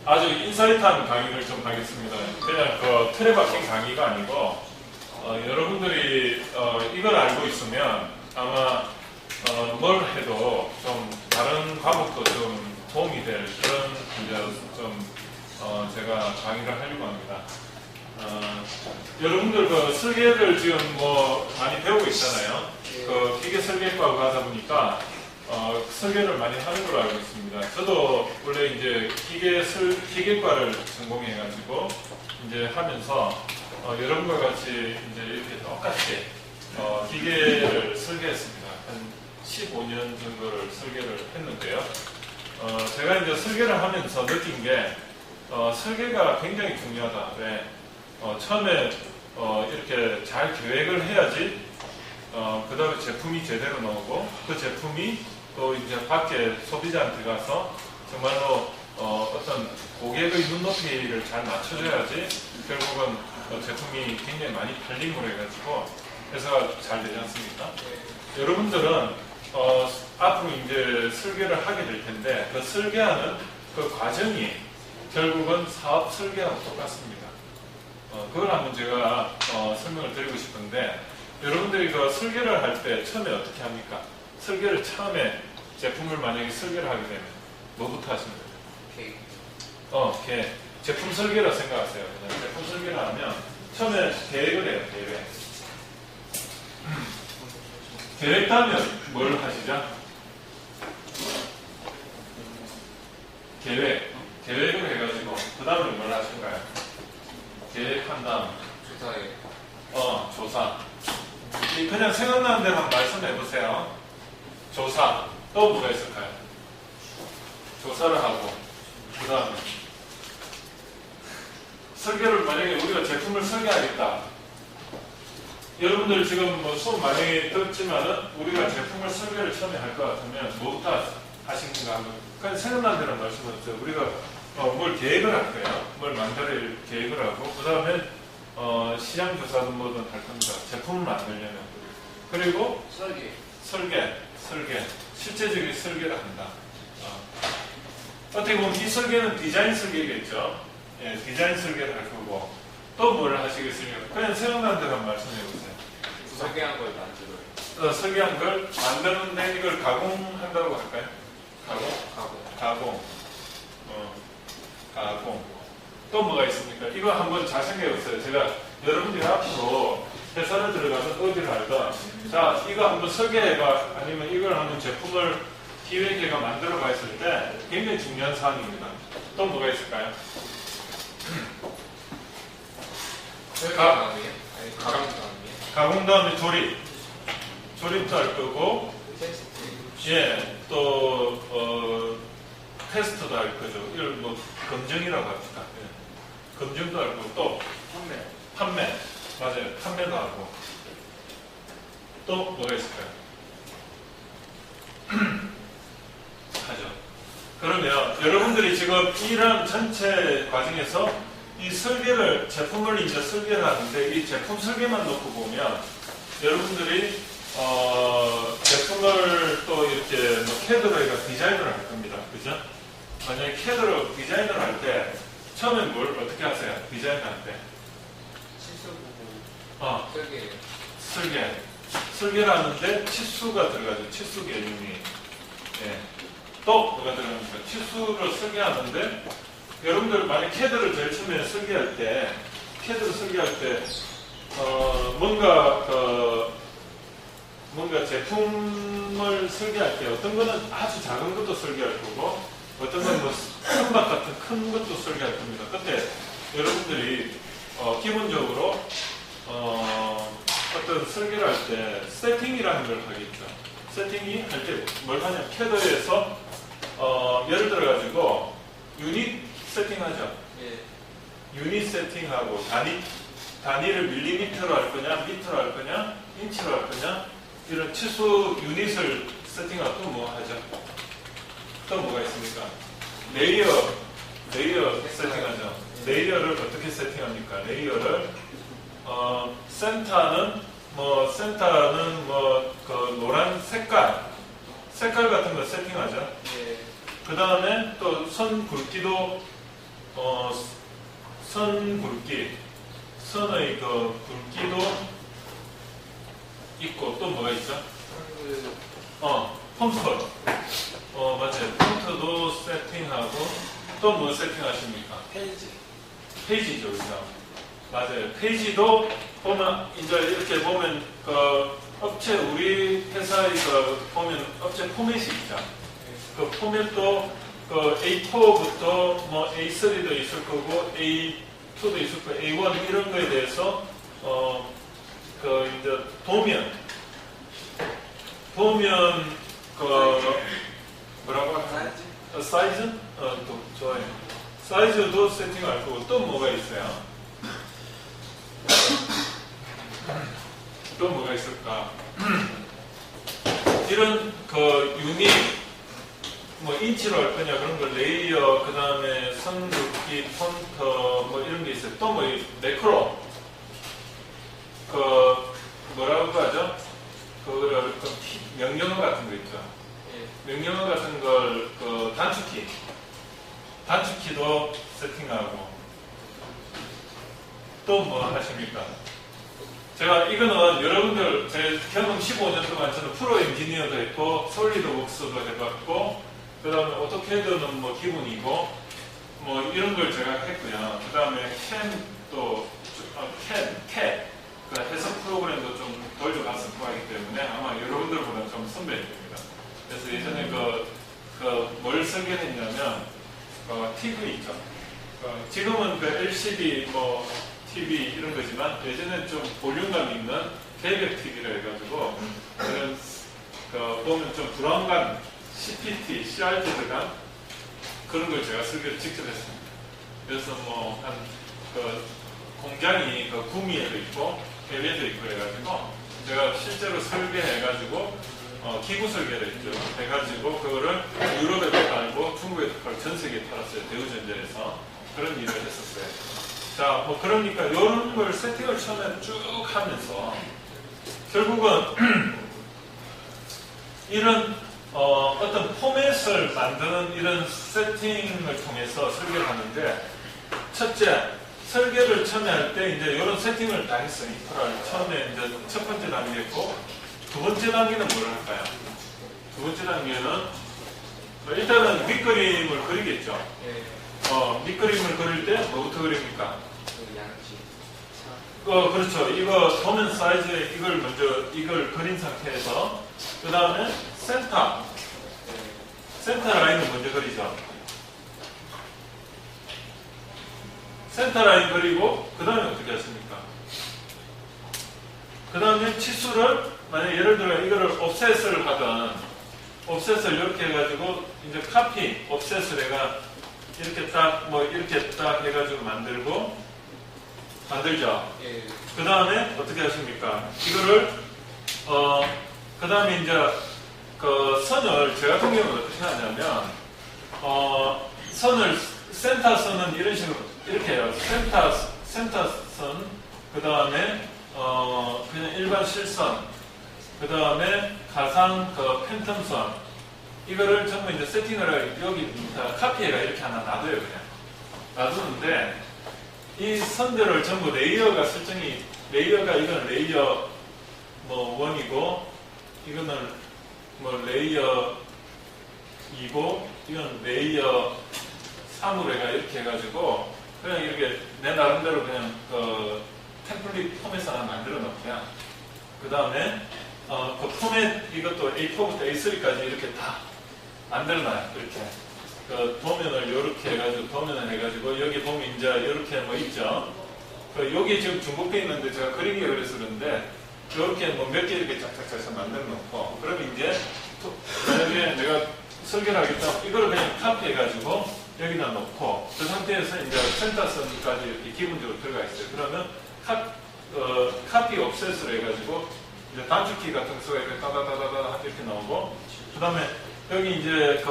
아주 인사이트한 강의를 좀 하겠습니다. 그냥 그 틀에 박힌 강의가 아니고 여러분들이 이걸 알고 있으면 아마 뭘 해도 좀 다른 과목도 좀 도움이 될 그런 이제 좀 제가 강의를 하려고 합니다. 여러분들 그 설계를 지금 뭐 많이 배우고 있잖아요. 그 기계 설계과고 하다 보니까 설계를 많이 하는 걸로 알고 있습니다. 저도 원래 이제 기계과를 전공해가지고 이제 하면서 여러분과 같이 이제 이렇게 똑같이 기계를 설계했습니다. 한 15년 정도를 설계를 했는데요. 제가 이제 설계를 하면서 느낀 게 설계가 굉장히 중요하다. 왜? 처음에 이렇게 잘 계획을 해야지 그 다음에 제품이 제대로 나오고 그 제품이 또 이제 밖에 소비자한테 가서 정말로 어떤 고객의 눈높이를 잘 맞춰줘야지 결국은 제품이 굉장히 많이 팔림으로 해가지고 회사가 잘 되지 않습니까? 여러분들은 앞으로 이제 설계를 하게 될 텐데 그 설계하는 그 과정이 결국은 사업 설계하고 똑같습니다. 그걸 한번 제가 설명을 드리고 싶은데 여러분들이 그 설계를 할 때 처음에 어떻게 합니까? 설계를 처음에 제품을 만약에 설계를 하게 되면 뭐부터 하시면 돼요? 계획. 제품 설계라 생각하세요. 그냥 제품 설계를 하면 처음에 계획을 해요. 계획 하면 뭘 하시죠? 계획을 해가지고 그 다음에 뭘 하실까요? 계획한 다음 조사해요. 조사. 그냥 생각나는 대로 한번 말씀해 보세요. 조사. 또 뭐가 있을까요? 조사를 하고 그 다음에 설계를 만약에 우리가 제품을 설계하겠다. 여러분들 지금 뭐 수업 많이 듣지만은 우리가 제품을 설계를 처음에 할 것 같으면 뭐부터 하시는가 하면 그냥 생각나는 대로 말씀하세요. 우리가 뭘 계획을 할 거예요. 뭘 만들 계획을 하고 그 다음에 시장 조사든 뭐든 할 겁니다. 제품을 만들려면. 그리고 설계. 실제적인 설계를 한다. 어떻게 보면 이 설계는 디자인 설계겠죠. 예, 디자인 설계를 할 거고 또 뭘 하시겠습니까? 그냥 생각나는 대로 한번 말씀해 보세요. 설계한 걸 만들어요. 설계한 걸 만드는데 이걸 가공한다고 할까요? 가공. 또 뭐가 있습니까? 이거 한번 잘 생각해 보세요. 제가 여러분들이 앞으로 회사를 들어가서 어디를 알던 자 이거 한번 설계해봐 아니면 이걸 한번 제품을 기획해가 만들어가 있을 때 굉장히 중요한 사항입니다. 또 뭐가 있을까요? 가공 다음에 조립도 할 거고 또 테스트도 할 거죠. 이걸 뭐 검증이라고 합시다. 검증도 할 거고 또 판매 맞아요. 판매도 하고 또 뭐가 있을까요? 하죠. 그러면 여러분들이 지금 이런 전체 과정에서 이 설계를 제품을 이제 설계를 하는데 이 제품 설계만 놓고 보면 여러분들이 제품을 또 이렇게 뭐 캐드로 해서 디자인을 할 겁니다. 그죠? 만약에 캐드로 디자인을 할 때 처음엔 뭘 어떻게 하세요? 디자인 할 때? 치수 보고 설계를 하는데 치수가 들어가죠. 치수 개념이. 예. 또 뭐가 들어갑니까? 치수를 설계하는데 여러분들 만약 캐드를 제일 처음에 설계할 때 뭔가 제품을 설계할 때 어떤 거는 아주 작은 것도 설계할 거고 어떤 건 뭐 선박 같은 큰 것도 설계할 겁니다. 그때 여러분들이 기본적으로 어떤 설계를 할 때 세팅이라는 걸 하겠죠. 세팅이 할 때 뭘 하냐면 캐드에서 예를 들어 가지고 유닛 세팅하죠. 유닛 세팅하고 단위를 밀리미터로 할 거냐 미터로 할 거냐 인치로 할 거냐 이런 치수 유닛을 세팅하고 또 뭐 하죠? 또 뭐가 있습니까? 레이어 세팅하죠. 레이어를 어떻게 세팅합니까? 레이어를 센터는 그 노란 색깔 같은 거 세팅하죠. 그 다음에 또 선 굵기도 선 굵기, 선의 그 굵기도 있고 또 뭐가 있죠? 폰트. 맞아요. 폰트도 세팅하고 또 뭐 세팅하십니까? 페이지죠, 그죠? 맞아요. 페이지도 보면 이제 이렇게 보면 그 업체 우리 회사에 그 보면 업체 포맷이 있죠. 그 포맷도 그 A4부터 뭐 A3도 있을 거고 A2도 있을 거고 A1 이런 거에 대해서 그 이제 도면 그 뭐라고 할까요? 사이즈? 또 좋아요. 사이즈도 세팅할 거고 또 뭐가 있어요? 또 뭐가 있을까? 이런 그 유닛 뭐 인치로 할 거냐 그런 거 레이어 그 다음에 선 굵기 폰트 뭐 이런 게 있어요. 또 뭐 매크로 그 뭐라고 하죠? 그거를 명령어 같은 거 있죠. 명령어 같은 걸 그 단축키도 세팅하고 또 뭐 하십니까? 제가 이거는 여러분들 제 경험 15년 동안 저는 프로 엔지니어도 했고 솔리드웍스도 해봤고 그 다음에 오토캐드는 뭐 기본이고 뭐 이런 걸 제가 했고요. 그 다음에 캣 그 해석 프로그램도 좀 돌려가서 구하기 때문에 아마 여러분들보다 좀 선배입니다. 그래서 예전에 뭘 설계했냐면 TV 있죠. 지금은 그 LCD 뭐 TV 이런 거지만 예전에 좀 볼륨감 있는 계백 TV라 해가지고 그런 보면 좀 브라운관 CPT, CRT 들어간 그런 걸 제가 설계를 직접 했습니다. 그래서 뭐 한 공장이 구미에도 있고 해외에도 있고 해가지고 제가 실제로 설계해가지고 기구 설계를 했죠. 해가지고 그거를 유럽에도 팔고 중국에도 팔고 전 세계에 팔았어요. 대우전자에서 그런 일을 했었어요. 자, 뭐 그러니까 이런 걸 세팅을 처음에 쭉 하면서 결국은 이런 어떤 포맷을 만드는 이런 세팅을 통해서 설계를 하는데 첫째, 설계를 처음에 할 때 이제 이런 세팅을 다 했어요. 처음에 이제 첫 번째 단계였고 두 번째 단계는 뭘 할까요? 두 번째 단계는 일단은 밑그림을 그리겠죠. 밑그림을 그릴 때 뭐부터 그립니까? 그렇죠. 이거 도면 사이즈에 이걸 먼저 그린 상태에서 그 다음에 센터 라인을 먼저 그리죠. 센터 라인 그리고 그 다음에 어떻게 하십니까? 그 다음에 치수를 만약 예를 들어 이거를 옵셋을 하든 옵셋을 이렇게 해가지고 이제 카피 옵셋을 해가 이렇게 딱 해가지고 만들죠. 그 다음에 어떻게 하십니까? 이거를 그 다음에 이제 그 선을 제 같은 경우는 어떻게 하냐면 센터 선은 이런 식으로 이렇게 해요. 센터 선, 그 다음에 그냥 일반 실선, 그 다음에 가상 팬텀선 이거를 전부 이제 세팅을 여기 카피해가 이렇게 하나 놔둬요. 그냥 놔두는데 이 선들을 전부 레이어가 설정이 이거는 레이어 뭐 1이고 이거는 뭐 레이어 2고 이건 레이어 3으로 이렇게 해가지고 그냥 이렇게 내 나름대로 그냥 템플릿 포맷을 하나 만들어 놓고요. 그 다음에 그 포맷 이것도 A4부터 A3까지 이렇게 다 만들어 놔요. 이렇게 도면을 이렇게 해가지고 여기 보면 이제 이렇게 뭐 있죠. 여기 지금 중복되어 있는데 제가 그리기가 그래서 그런데 이렇게 뭐 몇 개 이렇게 짝짝짝짝 만들어 놓고 그러면 이제 만약에 내가 설계를 하겠다 이거를 그냥 카피해가지고 여기다 놓고 그 상태에서 이제 센터선까지 이렇게 기본적으로 들어가 있어요. 그러면 카피 옵셋을 해가지고 이제 단축키 같은 수가 이렇게 따다다다다 이렇게 나오고 그 다음에 여기 이제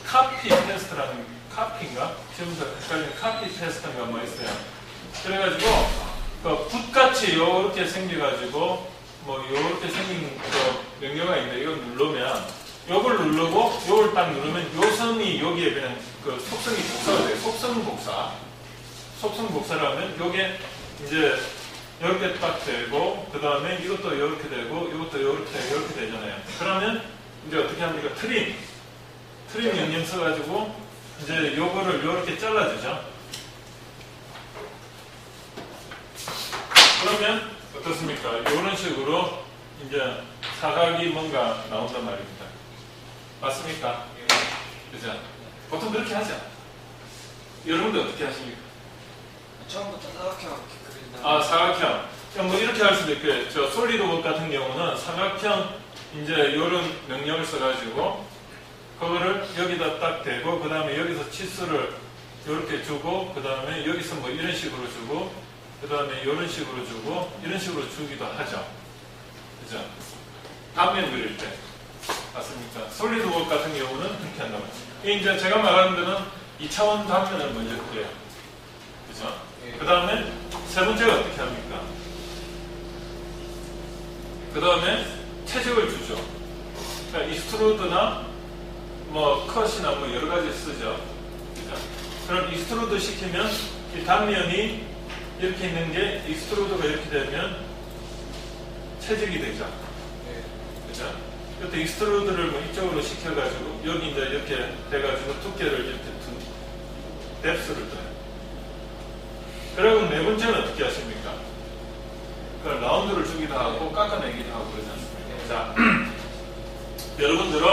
카피 테스트라는 카피인가? 지금부터 헷갈리는 카피 테스트인가 뭐 있어요. 그래가지고 붓같이 이렇게 생겨가지고 뭐 이렇게 생긴 명령어가 있는데 이걸 누르면 요걸 누르고 요걸 딱 딱 누르면 요 선이 여기에 그냥 그 속성이 복사가 돼요. 속성 복사. 속성 복사를 하면 요게 이제 이렇게 딱 되고 그 다음에 이것도 이렇게 되고 이것도 이렇게 되잖아요. 그러면 이제 어떻게 합니까? 트림 명령 써가지고 이제 요거를 이렇게 잘라주죠. 그러면 어떻습니까? 이런 식으로 이제 사각이 뭔가 나온단 말입니다. 맞습니까? 그죠? 보통 그렇게 하죠. 여러분들 어떻게 하십니까? 처음부터 사각형 이렇게 그린다. 아, 사각형. 뭐 이렇게 할 수도 있고요. 저 솔리드웍 같은 경우는 사각형 이제 이런 명령을 써가지고 그거를 여기다 딱 대고 그 다음에 여기서 치수를 이렇게 주고 그 다음에 여기서 뭐 이런 식으로 주고 그 다음에 이런 식으로 주고 이런 식으로 주기도 하죠. 그죠? 단면 그릴 때. 맞습니까? 솔리드웍 같은 경우는 그렇게 한다고 해요. 이제 제가 말하는 데는 2차원 단면을 먼저 그려요. 그죠? 그 다음에 세 번째가 어떻게 합니까? 그 다음에 채적을 주죠. 그러니까 익스트루드나 뭐 컷이나 뭐 여러 가지 쓰죠. 그죠? 그럼 익스트루드 시키면 이 단면이 이렇게 있는 게 익스트루드가 이렇게 되면 채적이 되죠. 그죠? 이때 익스트루드를 뭐 이쪽으로 시켜가지고 여기 이제 이렇게 돼가지고 두께를 이렇게 뎁스를 떠요. 그리고 네 번째는 어떻게 하십니까? 그 라운드를 주기도 하고 깎아내기도 하고 그러지 않습니까? 자, 여러분들은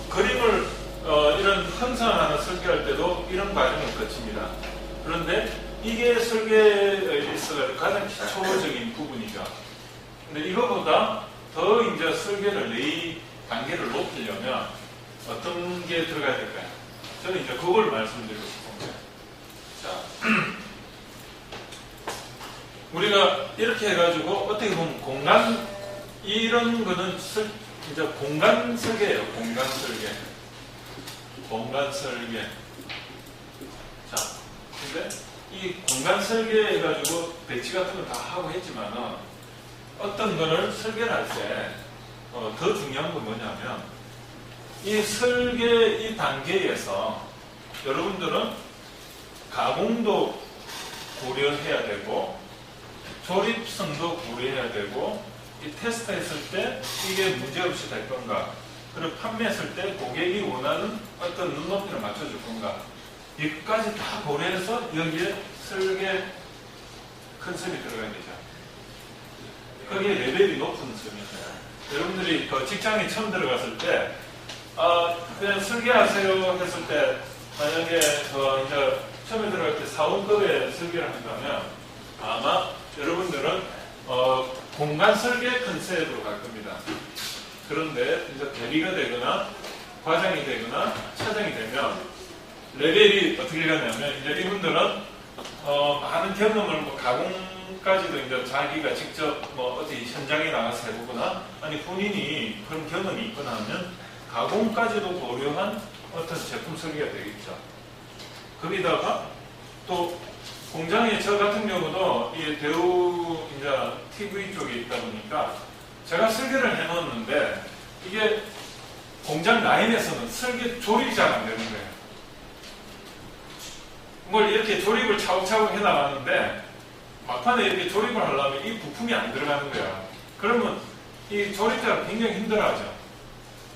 그림을 이런 형상하나 설계할 때도 이런 과정을 거칩니다. 그런데 이게 설계에 있어서 가장 기초적인 부분이죠. 근데 이거보다 더 이제 설계를 단계를 높이려면 어떤 게 들어가야 될까요? 저는 이제 그걸 말씀드리고 싶습니다. 자, 우리가 이렇게 해가지고 어떻게 보면 공간 이런 거는 이제 공간 설계예요. 공간 설계. 공간 설계. 자, 근데 이 공간 설계 해가지고 배치 같은 거 다 하고 했지만은 어떤 거를 설계를 할 때 더 중요한 건 뭐냐면 이 설계 이 단계에서 여러분들은 가공도 고려해야 되고 조립성도 고려해야 되고 이 테스트했을 때 이게 문제없이 될 건가 그리고 판매했을 때 고객이 원하는 어떤 눈높이를 맞춰줄 건가 이것까지 다 고려해서 여기에 설계 컨셉이 들어가야 되죠. 거기에 레벨이 높은 점이에요. 여러분들이 그 직장에 처음 들어갔을 때 그냥 설계하세요 했을 때 만약에 이제 처음에 들어갈 때 사원급에 설계를 한다면 아마 여러분들은 공간 설계 컨셉으로 갈 겁니다. 그런데 이제 대리가 되거나 과장이 되거나 차장이 되면 레벨이 어떻게 가냐면 이제 이분들은 많은 경험을 뭐 가공까지도 이제 자기가 직접 뭐 어디 현장에 나가서 해보거나 아니 본인이 그런 경험이 있거나 하면 가공까지도 고려한 어떤 제품 설계가 되겠죠. 거기다가 또 공장에 저 같은 경우도 이 대우 이제 TV 쪽에 있다 보니까 제가 설계를 해놓았는데 이게 공장 라인에서는 설계 조립이 잘 안 되는 거예요. 뭘 이렇게 조립을 차곡차곡 해나가는데 막판에 이렇게 조립을 하려면 이 부품이 안 들어가는 거야. 그러면 이 조립자가 굉장히 힘들어하죠.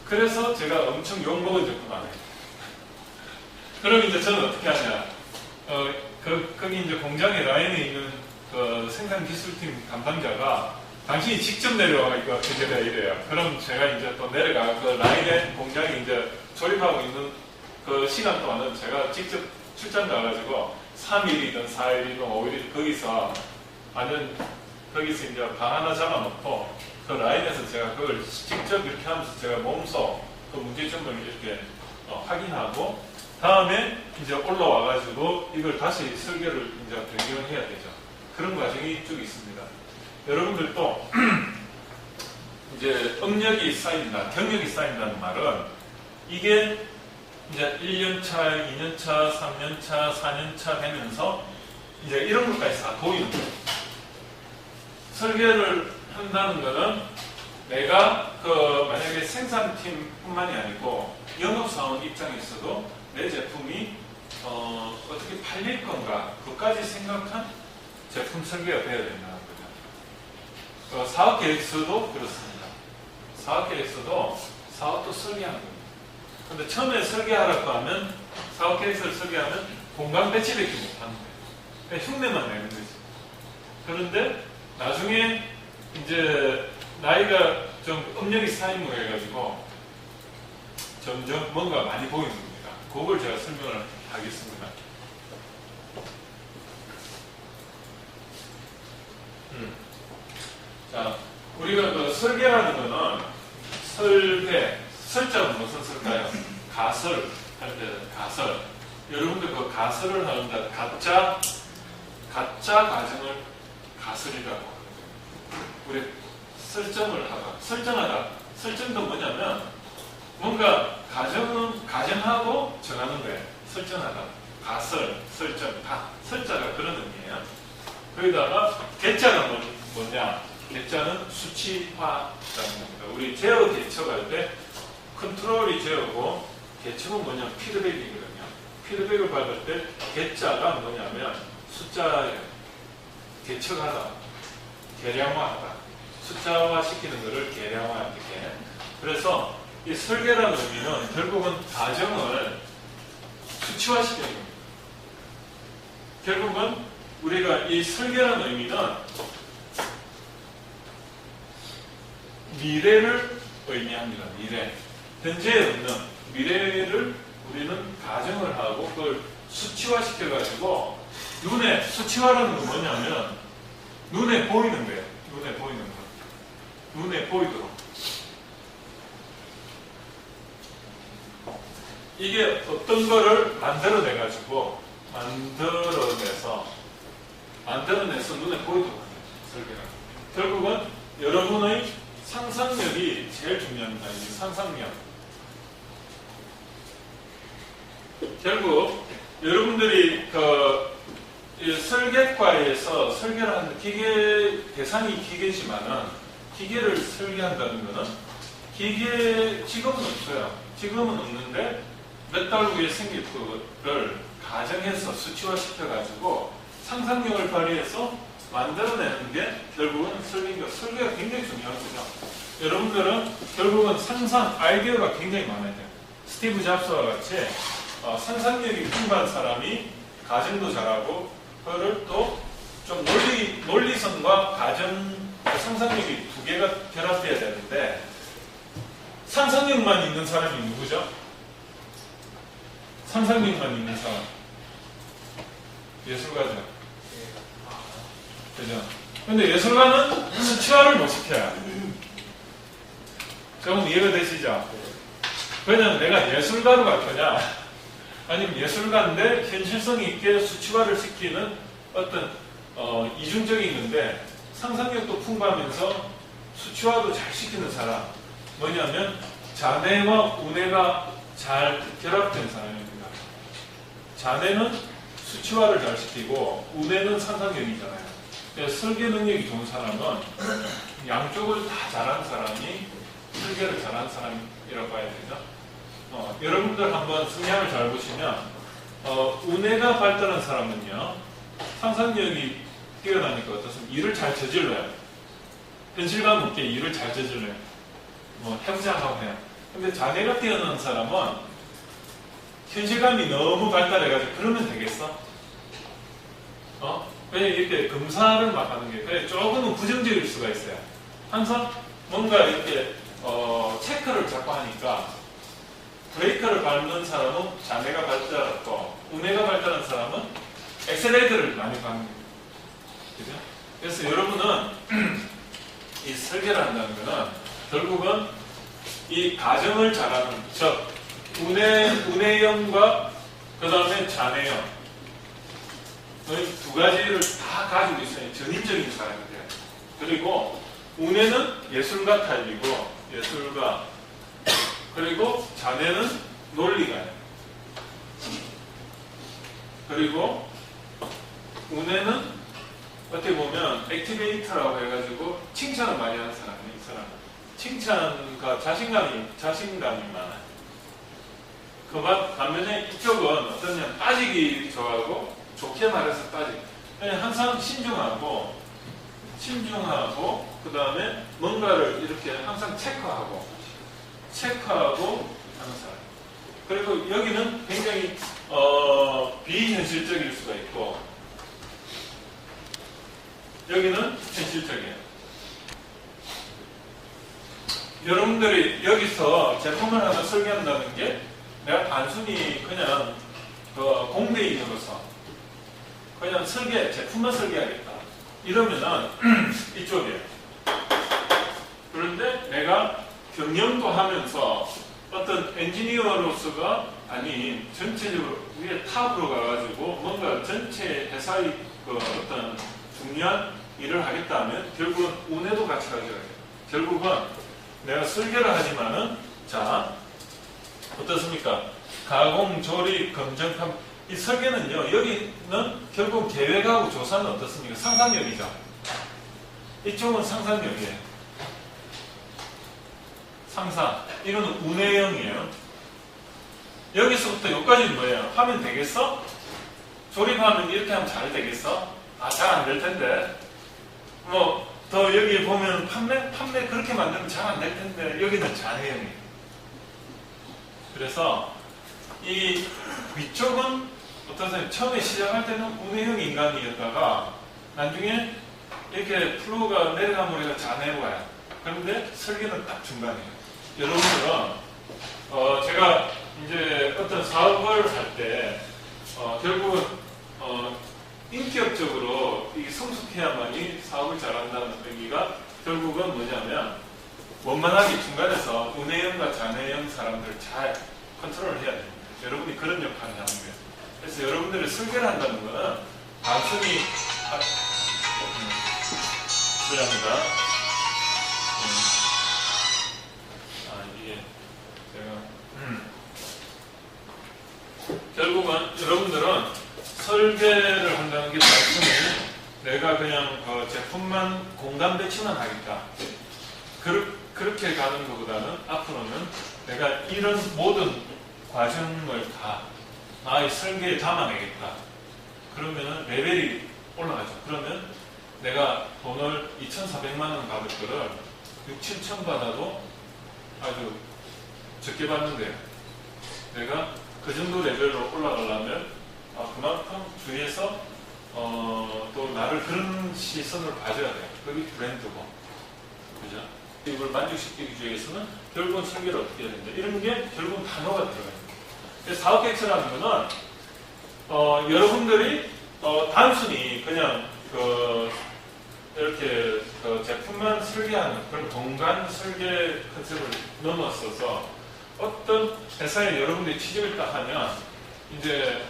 그래서 제가 엄청 욕먹은 적도 많아요. 그럼 이제 저는 어떻게 하냐. 거기 이제 공장의 라인에 있는 그 생산기술팀 담당자가 당신이 직접 내려와가지고 제가 이래요. 그럼 제가 이제 또 내려가 그 라인에 공장에 이제 조립하고 있는 그 시간 동안은 제가 직접 출장 가가지고 3일이든 4일이든 5일이든 거기서 완전 거기서 이제 방 하나 잡아놓고 그 라인에서 제가 그걸 직접 이렇게 하면서 제가 몸소 그 문제점을 이렇게 확인하고 다음에 이제 올라와가지고 이걸 다시 설계를 이제 변경해야 되죠. 그런 과정이 쭉 있습니다. 여러분들도 이제 업력이 쌓인다, 경력이 쌓인다는 말은 이게 이제 1년차, 2년차, 3년차, 4년차 되면서 이제 이런 것까지 다 보이는 거예요. 설계를 한다는 거는 내가 만약에 생산팀뿐만이 아니고 영업사원 입장에서도 내 제품이 어떻게 팔릴 건가 그까지 생각한 제품 설계가 되어야 된다는 거죠. 사업 계획서도 그렇습니다. 사업 계획서도 사업도 설계하는 겁니다. 근데 처음에 설계하라고 하면 사업 계획서를 설계하면 공간 배치밖에 못하는 거예요. 그냥 흉내만 내는 거지. 그런데 나중에 이제 나이가 좀 업력이 쌓이고 해가지고 점점 뭔가 많이 보이는 겁니다. 그걸 제가 설명을 하겠습니다. 자, 우리가 그 설계라는 거는 설자는 무슨 설까요? 가설 할 때 가설. 여러분들 그 가설을 하는데 가짜 가정을 가설이라고 하거든요. 우리 설정을 하다, 설정하다. 설정도 뭐냐면 뭔가 가정하고 정하는 거예요. 설정하다. 가설, 설정, 다 설자가 그런 의미예요. 거기다가 개자가 뭐냐? 개자는 수치화라는 겁니다. 우리 제어 개척할 때 컨트롤이 제어고 개척은 뭐냐? 피드백이거든요. 피드백을 받을 때 개자가 뭐냐면 숫자예요. 개척하다, 계량화하다, 숫자화 시키는 것을 계량화 이렇게. 그래서 이 설계라는 의미는 결국은 가정을 수치화시키는 겁니다. 결국은 우리가 이 설계라는 의미는 미래를 의미합니다. 미래. 현재에 없는 미래를 우리는 가정을 하고 그걸 수치화시켜가지고 눈에, 수치화라는 건 뭐냐면 눈에 보이는 거예요. 눈에 보이는 거. 눈에 보이도록. 이게 어떤 거를 만들어내가지고 만들어내서 눈에 보이도록 합니다. 설계가. 결국은 여러분의 상상력이 제일 중요합니다. 이 상상력. 결국 여러분들이 이 설계과에서 설계를 하는 대상이 기계지만은 기계를 설계한다는 것은 지금은 없어요. 지금은 없는데 몇 달 후에 생길 거를 가정해서 수치화시켜가지고 상상력을 발휘해서 만들어내는 게 결국은 설계가 굉장히 중요한 거죠. 여러분들은 결국은 아이디어가 굉장히 많아야 돼요. 스티브 잡스와 같이 상상력이 풍부한 사람이 가정도 잘하고 그거를 또 좀 논리성과 가정 상상력이 두 개가 결합돼야 되는데 상상력만 있는 사람이 누구죠? 상상력만 있는 사람 예술가죠. 그죠? 근데 예술가는 수치화를 못 시켜요. 조금 이해가 되시죠? 왜냐면 내가 예술가로 갈 거냐 아니면 예술가인데 현실성 있게 수치화를 시키는 어떤 이중적이 있는데 상상력도 풍부하면서 수치화도 잘 시키는 사람 뭐냐면 자뇌와 우뇌가 잘 결합된 사람입니다. 자뇌는 수치화를 잘 시키고 우뇌는 상상력이잖아요. 그래서 설계 능력이 좋은 사람은 양쪽을 다 잘하는 사람이 설계를 잘하는 사람이라고 봐야 되죠. 여러분들 한번 성향을 잘 보시면 우뇌가 발달한 사람은요 상상력이 뛰어나니까 어떻습니까? 일을 잘 저질러요. 현실감 없게 일을 잘 저질러요. 해보자 하고 해요. 근데 자뇌가 뛰어난 사람은 현실감이 너무 발달해가지고 그러면 되겠어? 그냥 이렇게 검사를 막 하는 게 그래 조금은 부정적일 수가 있어요. 항상 뭔가 이렇게 체크를 자꾸 하니까 브레이크를 밟는 사람은 자뇌가 발달했고 우뇌가 발달한 사람은 엑셀레이터를 많이 밟는 거예요. 그죠? 그래서 여러분은 이 설계를 한다는 것은 결국은 이 가정을 잘하는 즉 우뇌형과 그 다음에 자뇌형 두 가지를 다 가지고 있어요. 전인적인 사람이 돼요. 그리고 우뇌는 예술가 타입이고 예술가 그리고 자뇌는 논리가요. 그리고 우뇌는 어떻게 보면 액티베이터라고 해가지고 칭찬을 많이 하는 사람이에요. 이 사람은 칭찬과 자신감이 많아요. 반면에 이쪽은 어떠냐, 빠지기 좋아하고, 좋게 말해서 빠지기. 그냥 항상 신중하고, 그 다음에 뭔가를 이렇게 항상 체크하고 하는 사람. 그리고 여기는 굉장히 비현실적일 수가 있고, 여기는 현실적이에요. 여러분들이 여기서 제품을 하나 설계한다는 게 내가 단순히 그냥 공대인으로서 그냥 제품만 설계하겠다 이러면은 이쪽이에요. 그런데 내가 경영도 하면서 어떤 엔지니어로서가 아닌 전체적으로 위에 탑으로 가가지고 뭔가 전체 회사의 어떤 중요한 일을 하겠다 하면 결국은 운에도 같이 가져가야 돼요. 결국은 내가 설계를 하지만은, 자, 어떻습니까? 가공, 조립, 검정, 이 설계는요, 여기는 결국 계획하고 조사는 어떻습니까? 상상력이죠. 이쪽은 상상력이에요. 상상. 이거는 운해형이에요. 여기서부터 여기까지는 뭐예요? 하면 되겠어? 조립하면 이렇게 하면 잘 되겠어? 잘 안 될 텐데. 더 여기 보면 판매 그렇게 만들면 잘 안 될 텐데. 여기는 잔해형이에요. 그래서 이 위쪽은 어떠세요? 처음에 시작할 때는 운해형 인간이었다가 나중에 이렇게 플로우가 내려가면 우리가 잔해와요. 그런데 설계는 딱 중간이에요. 여러분들은 제가 이제 어떤 사업을 할 때 결국은 인격적으로 이 성숙해야만이 사업을 잘한다는 의미가 결국은 뭐냐면 원만하게 중간에서 운해형과 잔해형 사람들을 잘 컨트롤을 해야 됩니다. 여러분이 그런 역할을 하는 거예요. 그래서 여러분들이 설계를 한다는 거는 단순히 실례합니다. 이게 제가 결국은 여러분들은 설계를 한다는 게 단순히 내가 그냥 제품만 공간 배치만 하겠다. 그렇게 가는 것보다는 앞으로는 내가 이런 모든 과정을 다 나의 설계에 담아내겠다. 그러면은 레벨이 올라가죠. 그러면 내가 돈을 2,400만 원 받을 거를 6, 7천 받아도 아주 적게 받는데요. 내가 그 정도 레벨로 올라가려면 그만큼 주위에서 또 나를 그런 시선으로 봐줘야 돼요. 그게 브랜드고, 그죠? 이걸 만족시키기 위해서는 결국은 설계를 어떻게 해야 되는데 이런 게 결국은 단어가 들어가요. 그래서 사업 객체라는 거는 여러분들이 단순히 그냥 이렇게 제품만 설계하는 그런 공간 설계 컨셉을 넘어서서 어떤 회사에 여러분들이 취직을 딱 하면 이제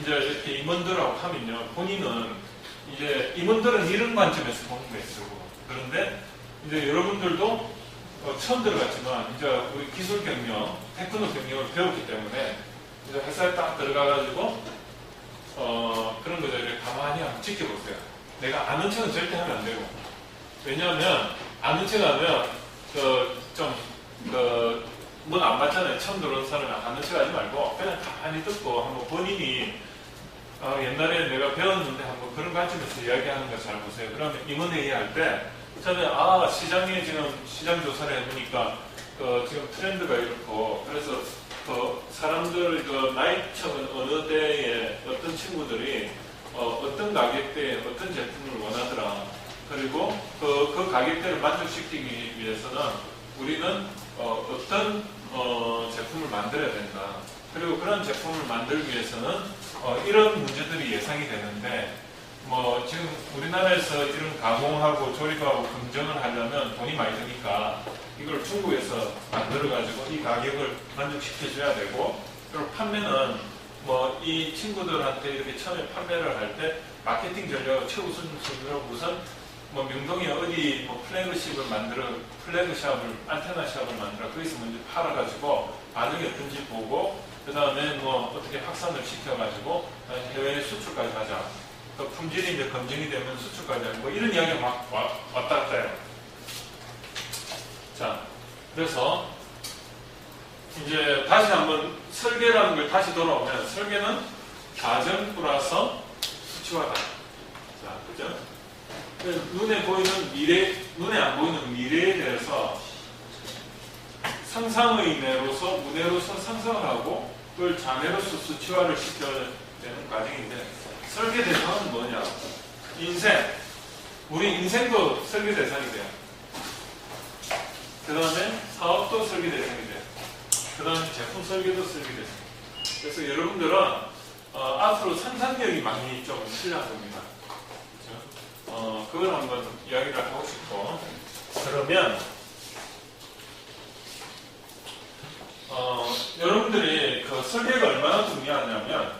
이렇게 임원들하고 하면요, 본인은 이제 임원들은 이런 관점에서 보는 게 있고, 그런데 이제 여러분들도 처음 들어갔지만 이제 우리 기술 경영, 테크노 경영을 배웠기 때문에 이제 회사에 딱 들어가가지고 그런 거를 가만히 한번 지켜보세요. 내가 아는 척은 절대 하면 안 되고, 왜냐하면 아는 척하면 문 안 맞잖아요. 처음 들어온 사람이 아는 척 하지 말고 그냥 가만히 듣고 한번 본인이 옛날에 내가 배웠는데 한번 그런 관점에서 이야기하는 거 잘 보세요. 그러면 임원회의 할 때 처음에 시장에 지금 시장 조사를 해보니까 지금 트렌드가 이렇고, 그래서 사람들 나이층은 어느 때에 어떤 친구들이 어떤 가격대에 어떤 제품을 원하더라. 그리고 그 가격대를 만족시키기 위해서는 우리는 어떤 제품을 만들어야 된다. 그리고 그런 제품을 만들기 위해서는 이런 문제들이 예상이 되는데, 지금 우리나라에서 이런 가공하고 조립하고 검정을 하려면 돈이 많이 드니까 이걸 중국에서 만들어가지고 이 가격을 만족시켜줘야 되고, 그리고 판매는 이 친구들한테 이렇게 처음에 판매를 할 때 마케팅 전략을 최우선순위로 우선 명동에 어디 플래그십을 안테나 샵을 만들어 거기서 먼저 팔아가지고 반응이 어떤지 보고, 그 다음에 어떻게 확산을 시켜가지고 해외 수출까지 하자. 또 품질이 이제 검증이 되면 수출까지 하고 이런 이야기가 막 왔다 갔다 해요. 자, 그래서 이제 다시 한번 설계라는 걸 다시 돌아오면 설계는 가정 플러스 수치화다. 자, 그죠? 눈에 보이는 미래, 눈에 안 보이는 미래에 대해서 상상의 내로서 문해로서 상상을 하고 그걸 자매로서 수치화를 시켜야 되는 과정인데 설계 대상은 뭐냐? 인생. 우리 인생도 설계 대상이 돼요. 그 다음에 사업도 설계 대상이 돼요. 그 다음에 제품 설계도 설계 대상. 그래서 여러분들은 앞으로 상상력이 많이 좀 필요한 겁니다. 그렇죠? 그걸 한번 이야기를 하고 싶고 그러면 여러분들이 그 설계가 얼마나 중요하냐면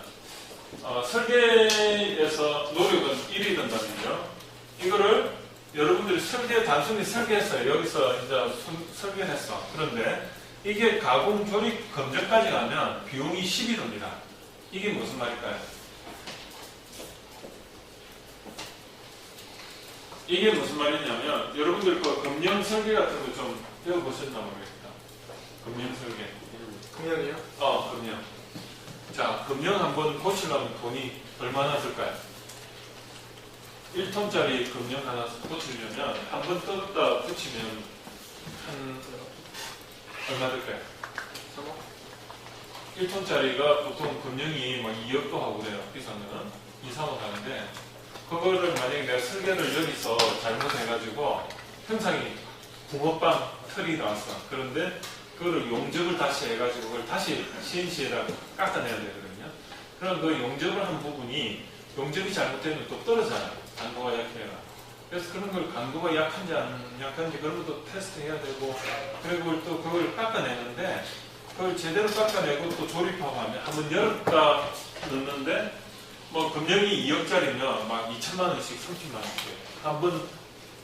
설계에서 노력은 1위 된다면요. 이거를 여러분들이 단순히 설계했어요. 여기서 이제 설계했어. 그런데 이게 가공, 조립, 검증까지 가면 비용이 10이 됩니다. 이게 무슨 말일까요? 이게 무슨 말이냐면 여러분들 그 검령 설계 같은 거 좀 배워보셨나 모르겠다. 검령 설계. 금연이요? 검령. 자, 검령 한번 고치려면 돈이 얼마나 들까요? 1톤짜리 검령 하나 고치려면 한 번 뜯었다 붙이면 한 얼마 들까요? 3억? 1톤짜리가 보통 검령이 막 2억도 하고 그래요. 비싸면 2, 3억 하는데 그거를 만약에 내가 설계를 여기서 잘못해가지고 형상이 붕어빵 틀이 나왔어. 그런데 그거를 용접을 다시 해가지고 그걸 다시 CNC에다 깎아내야 되거든요. 그럼 그 용접을 한 부분이 용접이 잘못되면 또 떨어져요. 강도가 약해요. 그래서 그런 걸 강도가 약한지 안 약한지 그런 것도 테스트해야 되고 그리고 또 그걸 깎아내는데 그걸 제대로 깎아내고 또 조립하고 하면 한번 열었다 넣는데 뭐 금령이 2억짜리면 막 2천만 원씩 30만 원씩 한 번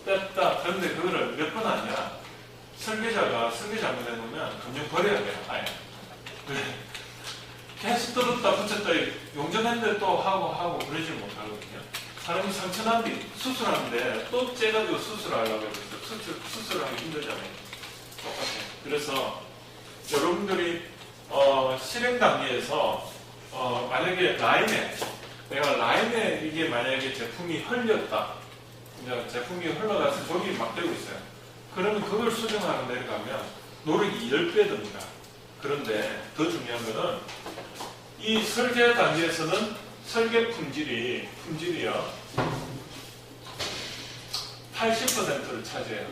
뺐다. 그런데 그거를 몇 번 하냐? 설계자가 설계 잘못해놓으면 금령 버려야 돼요. 아예. 계속 뜯었다 붙였다 용접했는데 또 하고 그러지 못하거든요. 사람이 상처난 뒤 수술하는데 또 째가지고 수술하려고 해서 수술하기 힘들잖아요. 똑같아요. 그래서 여러분들이 실행 단계에서 만약에 내가 라인에 이게 만약에 제품이 흘렸다. 이제 제품이 흘러가서 조립이 막 되고 있어요. 그러면 그걸 수정하러 내려가면 노력이 10배 듭니다. 그런데 더 중요한 거는 이 설계 단계에서는 설계 품질이요 80%를 차지해요.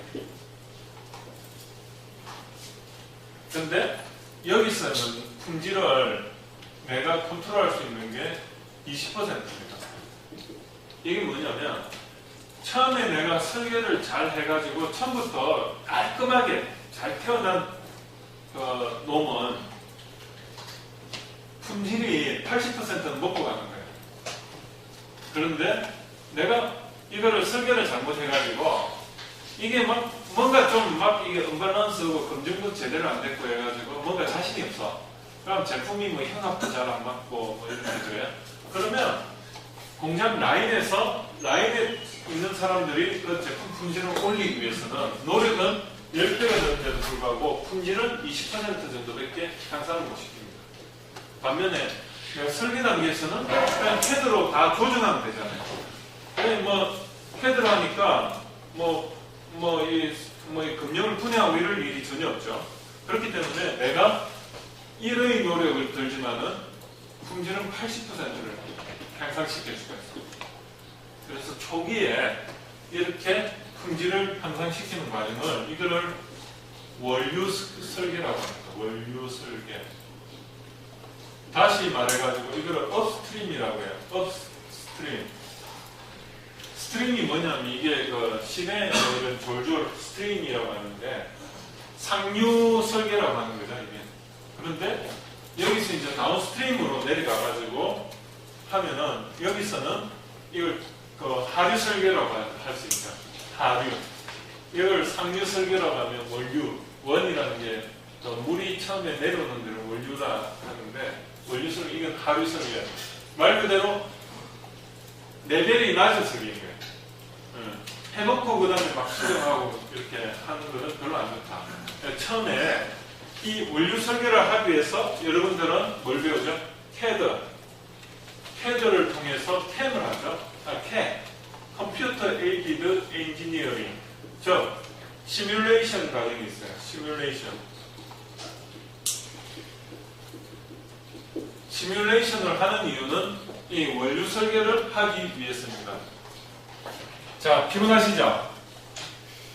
그런데 여기서는 품질을 내가 컨트롤할 수 있는 게 20%입니다. 이게 뭐냐면 처음에 내가 설계를 잘 해가지고 처음부터 깔끔하게 잘 태어난 놈은 품질이 80%는 먹고 가는 거예요. 그런데 내가 이거를 설계를 잘못해가지고 이게 막 뭔가 좀 막 이게 언밸런스고 검증도 제대로 안 됐고 해가지고 뭔가 자신이 없어. 그럼 제품이 뭐 현압도 잘 안 맞고 뭐 이런 거죠. 그러면 공장 라인에 있는 사람들이 그 제품 품질을 올리기 위해서는 노력은 10배가 되는데도 불구하고 품질은 20% 정도밖에 향상을 못 시킵니다. 반면에 설계 단계에서는 그냥 캐드로 다 조정하면 되잖아요. 그냥 뭐 캐드로 하니까 이 금형을 분해하고 이럴 일이 전혀 없죠. 그렇기 때문에 내가 1의 노력을 들지만은 품질은 80%를 향상시킬 수가 있습니다. 그래서 초기에 이렇게 품질을 향상시키는 과정을 이거를 원류 설계라고 합니다. 원류 설계. 다시 말해가지고 이거를 업스트림이라고 해요. 업스트림. 스트림이 뭐냐면 이게 그 시내에 이런 졸졸 스트림이라고 하는데 상류 설계라고 하는 거죠, 이게. 그런데 여기서 이제 다운스트림으로 내려가가지고 하면은 여기서는 이걸 그 하류 설계라고 할 수 있죠. 하류. 이걸 상류 설계라고 하면 원류. 원이라는 게 물이 처음에 내려오는 데를 원류라 하는데 원류 설계, 이건 하류 설계. 말 그대로 레벨이 낮은 설계인 거예요. 해놓고 그 다음에 막 수정하고 이렇게 하는 거는 별로 안 좋다. 처음에 이 원류 설계를 하기 위해서 여러분들은 뭘 배우죠? CAD를 통해서 CAM을 하죠. CAM, 컴퓨터 에이디드 엔지니어링. 즉 시뮬레이션 과정이 있어요. 시뮬레이션을 하는 이유는 이 원류 설계를 하기 위해서입니다. 자, 피곤하시죠?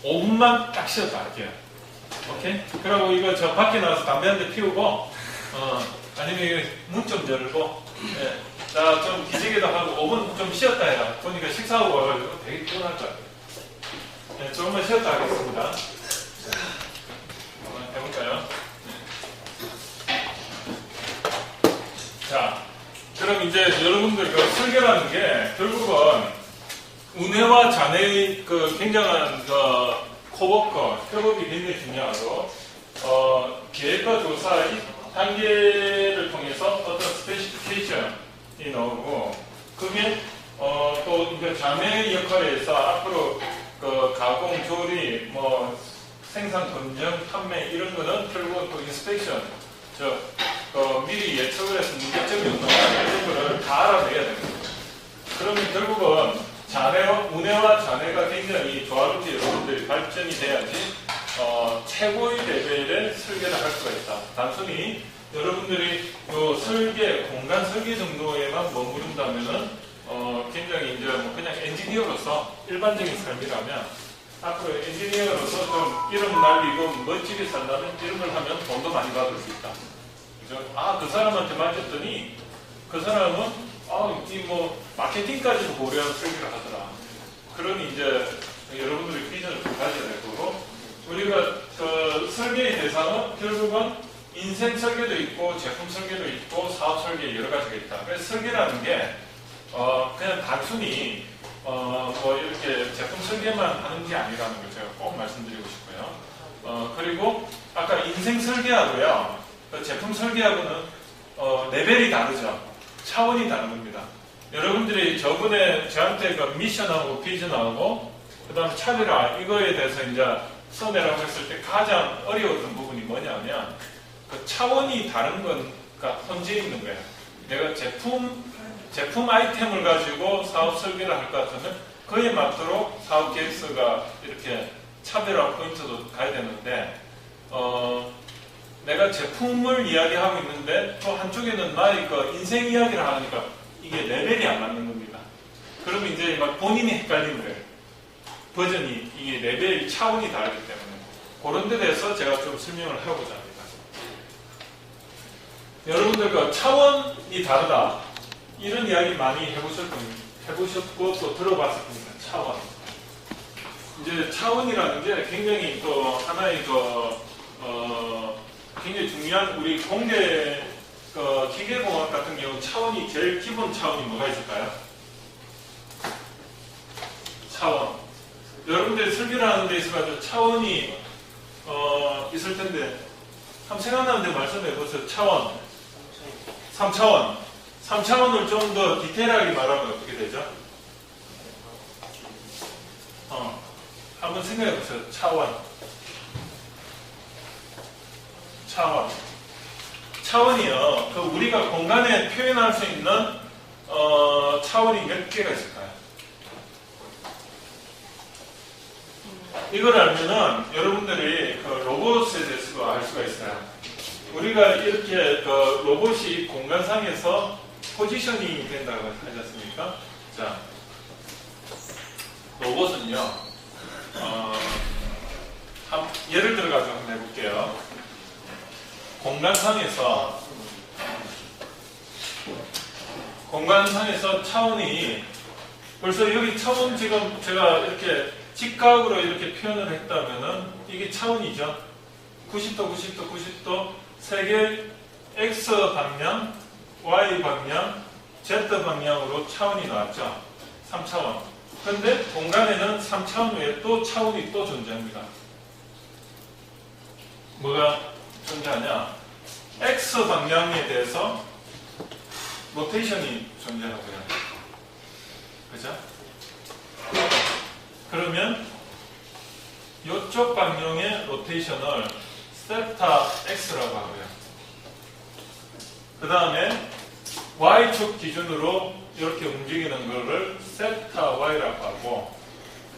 5분만 딱 쉬었다 할게요. 오케이? 그리고 이거 저 밖에 나가서 담배 한 대 피우고, 아니면 문 좀 열고, 예. 자, 좀 기지개도 하고 5분 좀 쉬었다 해라. 보니까 식사하고 와가지고 되게 피곤할 것 같아요. 예, 조금만 쉬었다 하겠습니다. 한번 해볼까요? 자, 그럼 이제 여러분들 그 설계라는 게 결국은 운해와 잔해의 그 굉장한 그 코워커, 협업이 굉장히 중요하고, 계획과 조사 이 단계를 통해서 어떤 스페시피케이션이 나오고, 그게 또 이제 자매 역할에서 앞으로 그 가공, 조리, 뭐 생산, 검증, 판매 이런 거는 결국은 또 인스펙션, 미리 예측을 해서 문제점이 없는 이런 거를 다 알아내야 됩니다. 그러면 결국은 운해와 잔해가 굉장히 조화롭게 여러분들이 발전이 돼야지 최고의 레벨의 설계를 할 수가 있다. 단순히 여러분들이 요 설계, 공간 설계 정도에만 머무른다면은 굉장히 이제 뭐 그냥 엔지니어로서 일반적인 삶이라면 앞으로 엔지니어로서 좀 이름 날리고 멋지게 산다면 이런 걸 하면 돈도 많이 받을 수 있다. 그죠? 그 사람한테 맡겼더니 그 사람은 이 뭐 마케팅까지도 고려한 설계를 하더라. 그러니 이제 여러분들이 비전을 좀 가져야 될 거고, 우리가 그 설계의 대상은 결국은 인생 설계도 있고 제품 설계도 있고 사업 설계 여러 가지가 있다. 그래서 설계라는 게 그냥 단순히 뭐 이렇게 제품 설계만 하는 게 아니라는 걸 제가 꼭 말씀드리고 싶고요. 그리고 아까 인생 설계하고요, 제품 설계하고는 레벨이 다르죠. 차원이 다른 겁니다. 여러분들이 저번에 저한테 그 미션하고 비전하고 그 다음에 차별화 이거에 대해서 이제 써내라고 했을 때 가장 어려웠던 부분이 뭐냐면 그 차원이 다른 건가 혼재 있는 거예요. 내가 제품 아이템을 가지고 사업 설계를 할 것 같으면 그에 맞도록 사업 계획서가 이렇게 차별화 포인트도 가야 되는데 내가 제품을 이야기하고 있는데 또 한쪽에는 나의 그 인생 이야기를 하니까 이게 레벨이 안 맞는 겁니다. 그러면 이제 막 본인이 헷갈리는 거예요. 버전이 이게 레벨 차원이 다르기 때문에 그런 데 대해서 제가 좀 설명을 해보자 합니다. 여러분들 그 차원이 다르다 이런 이야기 많이 해보셨고 또 들어봤을 겁니다. 차원. 이제 차원이라는 게 굉장히 또 하나의 굉장히 중요한 우리 공대 기계공학 같은 경우 차원이 제일 기본 차원이 뭐가 있을까요? 차원. 여러분들이 설계를 하는 데 있어서 차원이 있을 텐데 한번 생각나는 데 말씀해 보세요. 차원. 3차원. 3차원을 좀 더 디테일하게 말하면 어떻게 되죠? 한번 생각해 보세요. 차원. 차원이요. 그 우리가 공간에 표현할 수 있는 차원이 몇 개가 있을까요? 이걸 알면은 여러분들이 그 로봇에 대해서도 알 수가 있어요. 우리가 이렇게 그 로봇이 공간상에서 포지셔닝이 된다고 하지 않습니까? 자, 로봇은요, 예를 들어가지고 한번 해볼게요. 공간상에서 차원이 벌써 여기 차원 지금 제가 이렇게 직각으로 이렇게 표현을 했다면은 이게 차원이죠. 90도, 90도, 90도 세 개 X 방향, Y 방향, Z 방향으로 차원이 나왔죠. 3차원. 그런데 공간에는 3차원 외에 또 차원이 또 존재합니다. 뭐가 존재하냐? X 방향에 대해서 로테이션이 존재하고요. 그죠? 그러면 이쪽 방향의 로테이션을 세타 x라고 하고요. 그 다음에 y축 기준으로 이렇게 움직이는 거를 세타 y라고 하고,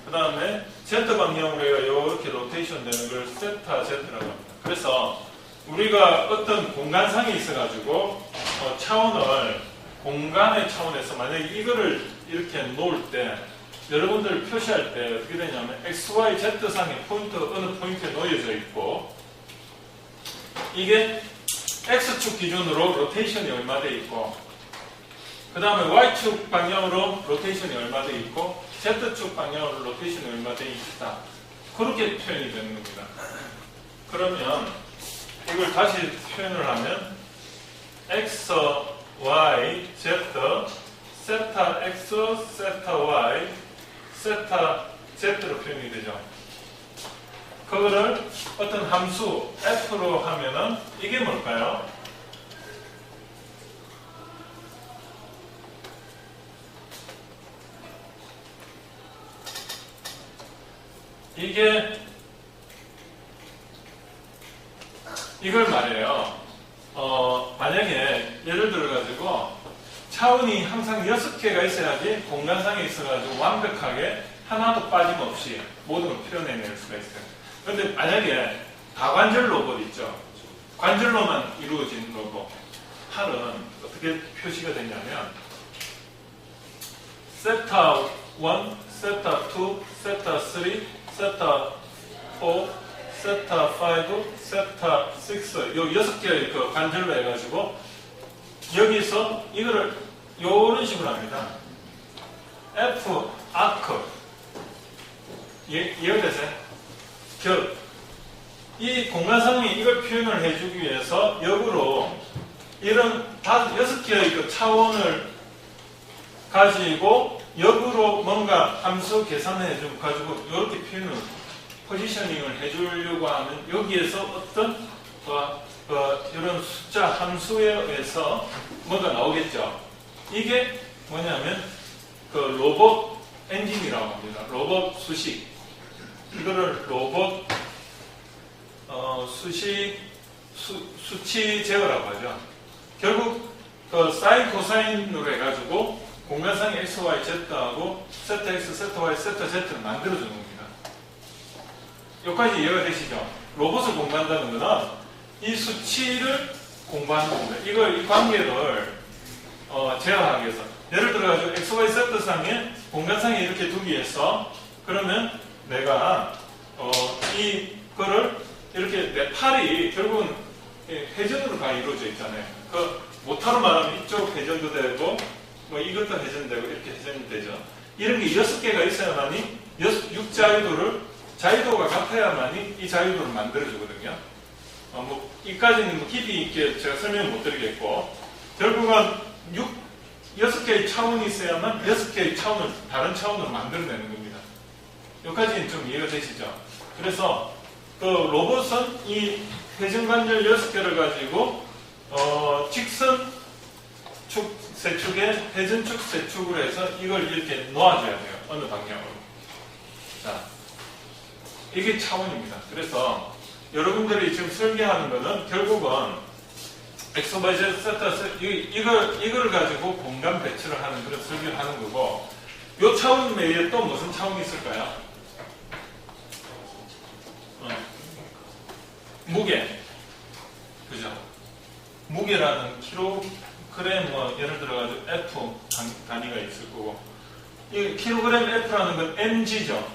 그 다음에 z 방향으로 이렇게 로테이션 되는 걸 세타 z라고 합니다. 그래서 우리가 어떤 공간상에 있어가지고 차원을 공간의 차원에서 만약에 이거를 이렇게 놓을 때 여러분들 표시할 때 어떻게 되냐면 x, y, z 상의 포인트 어느 포인트에 놓여져 있고, 이게 x축 기준으로 로테이션이 얼마 돼 있고, 그 다음에 y축 방향으로 로테이션이 얼마 돼 있고, z축 방향으로 로테이션이 얼마 돼 있다. 그렇게 표현이 되는 겁니다. 그러면 이걸 다시 표현을 하면 x, y, z, 세타 x, 세타 y, 세타 z로 표현이 되죠. 그거를 어떤 함수 f로 하면은 이게 뭘까요? 이게 이걸 말해요. 만약에 예를 들어 가지고 차원이 항상 6개가 있어야지 공간상에 있어가지고 완벽하게 하나도 빠짐없이 모든 걸 표현해낼 수가 있어요. 그런데 만약에 다관절 로봇 있죠. 관절로만 이루어진 로봇. 팔은 어떻게 표시가 되냐면 세타 1, 세타 2, 세타 3, 세타 4, 세타 5, 세타 6, 요 6개의 그 관절로 해가지고 여기서 이거를 요런 식으로 합니다. F 아크 이해되세요? 이 공간상에 이걸 표현을 해주기 위해서 역으로 이런 6개의 그 차원을 가지고 역으로 뭔가 함수 계산을 해주고 가지고 이렇게 표현을 포지셔닝을 해주려고 하면 여기에서 어떤 이런 숫자 함수에 의해서 뭐가 나오겠죠. 이게 뭐냐면 그 로봇 엔진이라고 합니다. 로봇 수식. 이거를 로봇 수치 제어라고 하죠. 결국 그 사인 코사인으로 해가지고 공간상의 x, y, z하고 세타 x, 세타 y, 세타 z를 만들어주는 겁니다. 여기까지 이해가 되시죠? 로봇을 공부한다는 것은 이 수치를 공부하는 겁니다. 이 관계를 제어하기 위해서. 예를 들어가지고 x, y, z 상에 공간상에 이렇게 두기 위해서 그러면 내가 이거를 이렇게 내 팔이 결국은 회전으로 다 이루어져 있잖아요. 그 모타로 말하면 이쪽 회전도 되고 뭐 이것도 회전되고 이렇게 회전이 되죠. 이런 게 6개가 있어야만이 6자유도를 자유도가 같아야만이 이 자유도를 만들어주거든요. 뭐 이까지는 깊이 있게 제가 설명을 못 드리겠고 결국은 6개의 차원이 있어야만 6개의 차원을 다른 차원으로 만들어내는 겁니다. 여기까지는 좀 이해가 되시죠? 그래서 그 로봇은 이 회전관절 6개를 가지고 직선 축 세 축에 회전축 세 축으로 해서 이걸 이렇게 놓아줘야 돼요. 어느 방향으로. 자, 이게 차원입니다. 그래서 여러분들이 지금 설계하는 거는 결국은 x, y, z, 세타, 이걸 가지고 공간 배치를 하는 그런 설계를 하는 거고 이 차원 외에 또 무슨 차원이 있을까요? 무게. 그죠? 무게라는 킬로그램 예를 들어가지고 F 단위가 있을 거고 이 킬로그램 F라는 건 mg죠.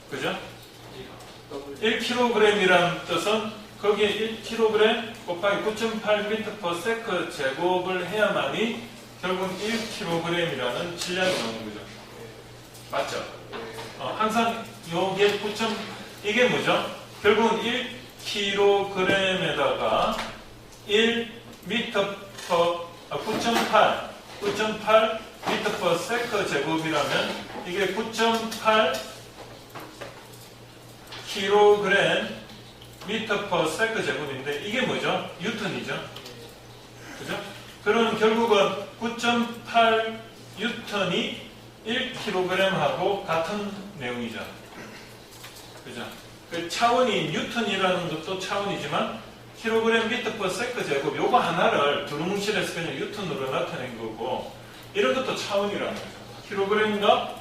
그죠? 1kg이라는 뜻은 거기에 1kg 곱하기 9.8m/s 제곱을 해야만이 결국은 1kg이라는 질량이 나오는 거죠. 맞죠? 항상 요게 이게 뭐죠? 결국은 1kg에다가 9.8 m/s 제곱이라면 이게 9.8 kg m/s 제곱인데 이게 뭐죠? 뉴턴이죠. 그죠? 그럼 결국은 9.8 뉴턴이 1kg하고 같은 내용이죠. 그죠? 그 차원이 뉴턴이라는 것도 차원이지만 킬로그램 미터 퍼 세컨드 제곱 요거 하나를 두루뭉실해서 그냥 뉴턴으로 나타낸 거고 이런 것도 차원이라는 거죠. 킬로그램과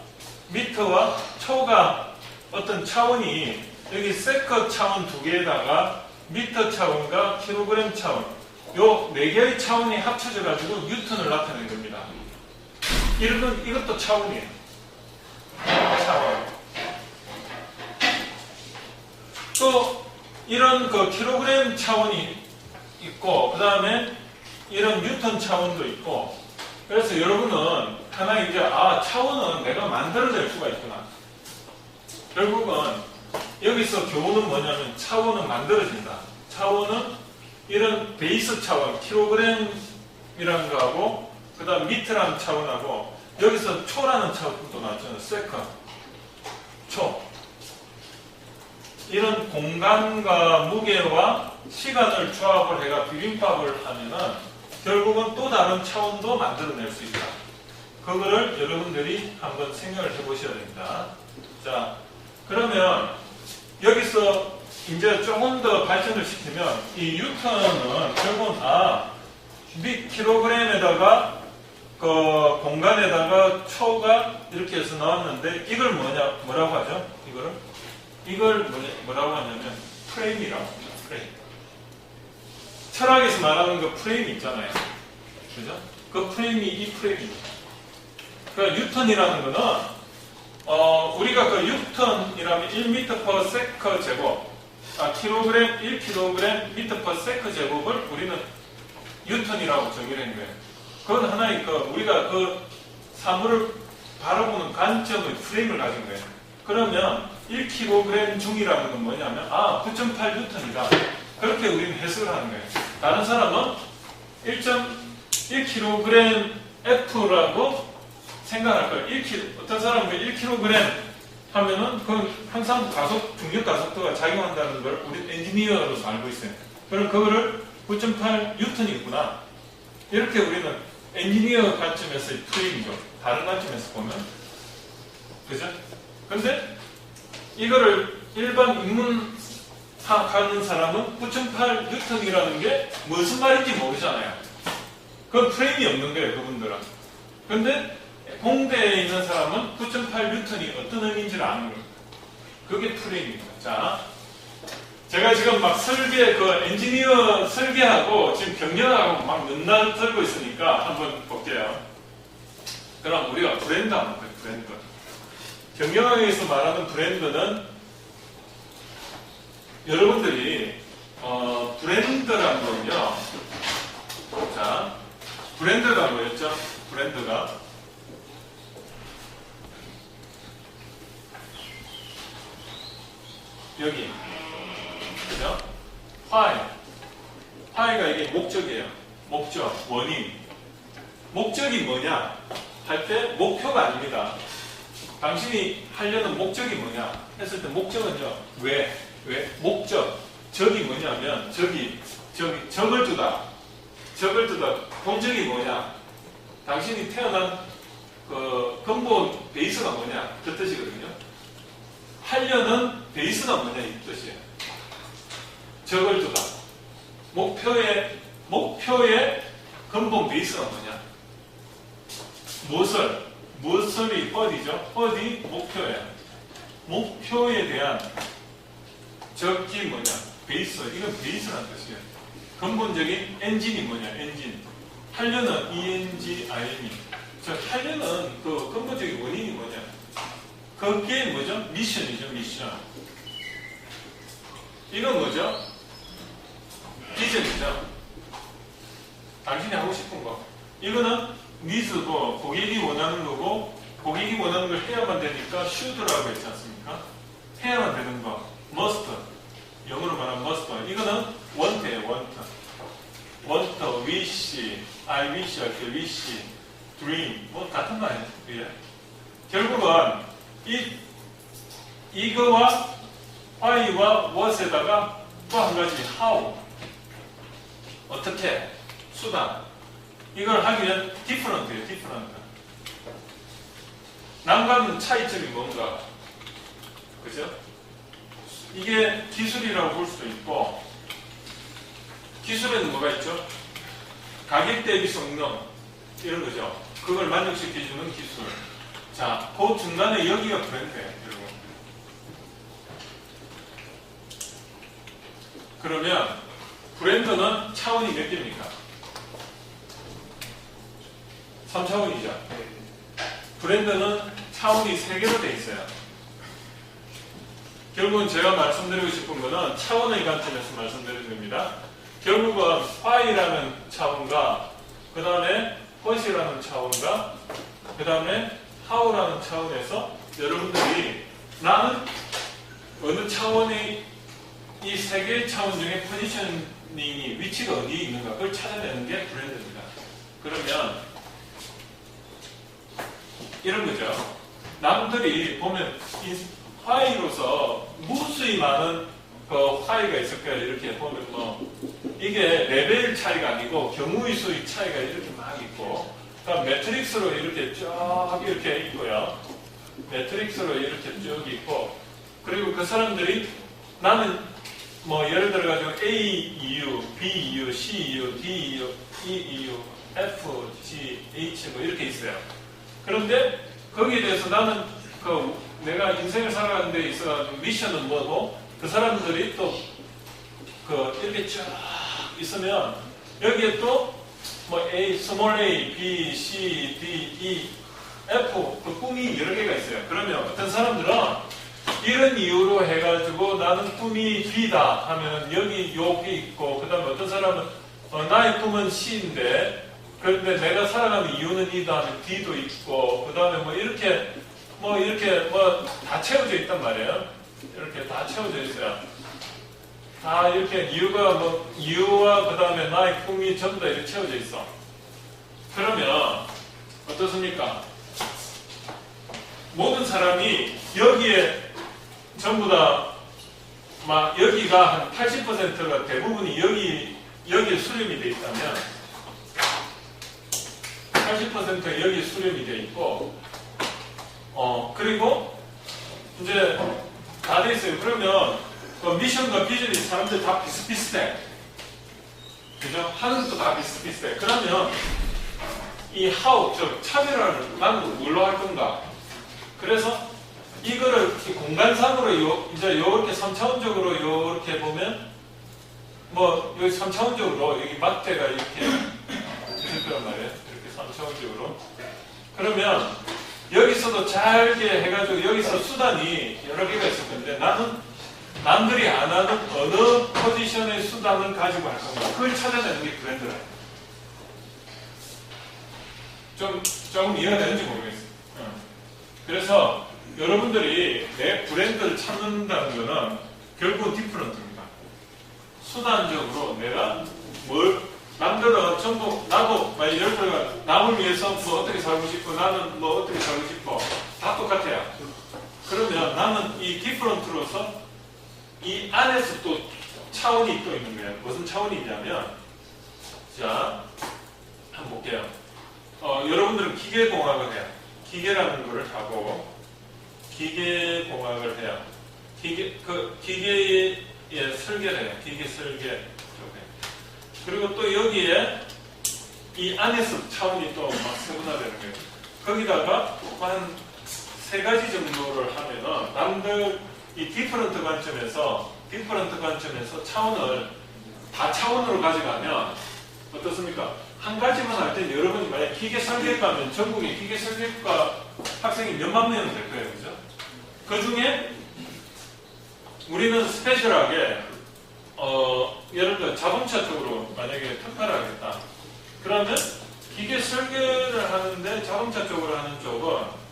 미터와 초가 어떤 차원이 여기 세컨드 차원 두 개에다가 미터 차원과 킬로그램 차원 요 네 개의 차원이 합쳐져 가지고 뉴턴을 나타낸 겁니다. 이것도 차원이에요. 차원. 또 이런 그 킬로그램 차원이 있고 그 다음에 이런 뉴턴 차원도 있고 그래서 여러분은 하나 이제 차원은 내가 만들어낼 수가 있구나. 결국은 여기서 교훈은 뭐냐면 차원은 만들어진다. 차원은 이런 베이스 차원 킬로그램이라는 거하고 그 다음 미터라는 차원하고 여기서 초라는 차원도 나왔잖아요. 세컨 초 이런 공간과 무게와 시간을 조합을 해가 비빔밥을 하면은 결국은 또 다른 차원도 만들어낼 수 있다. 그거를 여러분들이 한번 생각을 해보셔야 됩니다. 자, 그러면 여기서 이제 조금 더 발전을 시키면 이 뉴턴은 결국은 킬로그램에다가 그 공간에다가 초가 이렇게 해서 나왔는데 이걸 뭐라고 하죠? 이걸 뭐라고 하냐면 프레임이라고 합니다. 프레임. 철학에서 말하는 그 프레임이 있잖아요. 그죠? 그 프레임이 이 프레임입니다. 그러니까 뉴턴이라는 거는 우리가 그 뉴턴이라면 1m per second 제곱 킬로그램 1kg 미터 per second 제곱을 우리는 뉴턴이라고 정의를 한 거예요. 그건 하나의 우리가 그 사물을 바라보는 관점의 프레임을 가진 거예요. 그러면 1kg 중이라는 건 뭐냐면 9.8 뉴턴이다. 그렇게 우리는 해석을 하는 거예요. 다른 사람은 1.1kg F라고 생각할 거예요. 어떤 사람은 1kg 하면은 그건 항상 중력 가속도가 작용한다는 걸 우리 엔지니어로서 알고 있어요. 그럼 그거를 9.8 뉴턴이구나. 이렇게 우리는 엔지니어 관점에서의 프레임이죠. 다른 관점에서 보면. 그죠? 근데 이거를 일반 입문하는 사람은 9.8 뉴턴이라는 게 무슨 말인지 모르잖아요. 그건 프레임이 없는 거예요, 그분들은. 근데 공대에 있는 사람은 9.8 뉴턴이 어떤 의미인지를 아는 거예요. 그게 프레임입니다. 자, 제가 지금 막 엔지니어 설계하고 지금 경영하고 막 맨날 들고 있으니까 한번 볼게요. 그럼 우리가 브랜드 한번 볼게요, 브랜드. 경영학에서 말하는 브랜드는 여러분들이 브랜드라는 거는요. 자, 브랜드가 뭐였죠? 브랜드가 여기 그죠? why가 이게 목적이에요. 목적, 원인. 목적이 뭐냐? 할 때 목표가 아닙니다. 당신이 하려는 목적이 뭐냐? 했을 때 목적은요. 왜? 목적. 적이 뭐냐면 적을 두다. 본적이 뭐냐? 당신이 태어난 그 근본 베이스가 뭐냐? 그 뜻이거든요. 하려는 베이스가 뭐냐? 이 뜻이에요. 적을 두다. 목표의 근본 베이스가 뭐냐? 무엇이 어디죠? 어디? 목표예요. 목표에 대한 적이 뭐냐? 베이스. 이건 베이스라는 뜻이에요. 근본적인 엔진이 뭐냐? 엔진. 하려는 ENGINE. 하려는 그 근본적인 원인이 뭐냐? 그게 뭐죠? 미션이죠, 미션. 이건 뭐죠? 비전이죠. 당신이 하고 싶은 거. 이거는 니즈고 고객이 원하는 거고 고객이 원하는 걸 해야만 되니까 should라고 했지 않습니까? 해야만 되는 거. must. 영어로 말하면 must. 이거는 want예요, want, wish, I wish, 할 때 wish, dream. 뭐 같은 거 아니에요? 예. 결국은 이거와 why와 what에다가 또 한 가지 how. 어떻게? 수단. 이걸 하기 위한 different예요, different. 남과는 차이점이 뭔가, 그죠? 이게 기술이라고 볼 수도 있고, 기술에는 뭐가 있죠? 가격 대비 성능 이런 거죠. 그걸 만족시켜주는 기술. 자, 그 중간에 여기가 브랜드예요, 여러분. 그러면 브랜드는 차원이 몇 개입니까? 3차원이죠. 브랜드는 차원이 3개로 돼 있어요. 결국은 제가 말씀드리고 싶은 거는 차원의 관점에서 말씀드리는 겁니다. 결국은 why라는 차원과 그 다음에 what이라는 차원과 그 다음에 how라는 차원에서 여러분들이 나는 어느 차원의 이 세 개의 차원 중에 포지셔닝이 위치가 어디에 있는가 그걸 찾아내는 게 브랜드입니다. 그러면 이런 거죠. 남들이 보면 why로서 무수히 많은 그 why가 있을 거예요. 이렇게 보면 뭐 이게 레벨 차이가 아니고 경우의 수의 차이가 이렇게 막 있고, 그다음 매트릭스로 이렇게 쫙 이렇게 있고요. 매트릭스로 이렇게 쭉 있고, 그리고 그 사람들이 나는 뭐 예를 들어 가지고 A EU, B EU, C EU, D EU, E EU, F, G, H 뭐 이렇게 있어요. 그런데 거기에 대해서 나는 그 내가 인생을 살아가는 데 있어 미션은 뭐고, 그 사람들이 또 그 이렇게 쫙 있으면 여기에 또 뭐 A, 스몰 a, B, C, D, E, F 그 꿈이 여러 개가 있어요. 그러면 어떤 사람들은 이런 이유로 해가지고 나는 꿈이 B다 하면 여기 여기 있고, 그 다음에 어떤 사람은 나의 꿈은 C인데 그런데 내가 살아가는 이유는 E다 하면 D도 있고, 그 다음에 뭐 이렇게 다 채워져 있단 말이에요. 이렇게 다 채워져 있어요. 다 이렇게 이유와 그 다음에 나의 꿈이 전부 다 이렇게 채워져 있어. 그러면 어떻습니까? 모든 사람이 여기에 전부 다 막 여기가 한 80%가 대부분이 여기에 수렴이 돼 있다면 80%가 여기에 수렴이 돼 있고, 그리고 이제 다 돼 있어요. 그러면 그 미션과 비전이 사람들 다 비슷비슷해. 그죠? 하는 것도 다 비슷비슷해. 그러면 이 how, 즉 차별화를 나는 뭘로 할 건가? 그래서 이거를 공간상으로 이제 요렇게 3차원적으로 요렇게 보면 뭐 여기 3차원적으로 여기 막대가 이렇게 있을 거란 말이에요. 이렇게 3차원적으로. 그러면 여기서도 잘게 해가지고 여기서 수단이 여러 개가 있을 건데 나는 남들이 안 하는 어느 포지션의 수단을 가지고 할 건가? 그걸 찾아내는 게 브랜드라. 조금 이해가 되는지 모르겠어요. 그래서 여러분들이 내 브랜드를 찾는다는 거는 결국은 디프런트입니다. 수단적으로 내가 남들은 전부 나도 예를 들어 남을 위해서 뭐 어떻게 살고 싶고 나는 뭐 어떻게 살고 싶어 다 똑같아요. 그러면 나는 이 디프런트로서 이 안에서 또 차원이 또 있는 거예요. 무슨 차원이 있냐면, 자, 한번 볼게요. 여러분들은 기계공학을 해요. 기계라는 거를 하고, 기계공학을 해요. 기계의 설계를 해요. 기계 설계. 그리고 또 여기에 이 안에서 차원이 또 막 세분화되는 거예요. 거기다가 한 3가지 정도를 하면은 남들 이 디퍼런트 관점에서 차원을 다 차원으로 가져가면 어떻습니까? 한 가지만 할 때 여러분이 만약 기계 설계과면 전국에 기계 설계과 학생이 몇만 명은 될 거예요, 그죠? 그 중에 우리는 스페셜하게 예를 들어 자동차 쪽으로 만약에 특화를 하겠다. 그러면 기계 설계를 하는데 자동차 쪽으로 하는 쪽은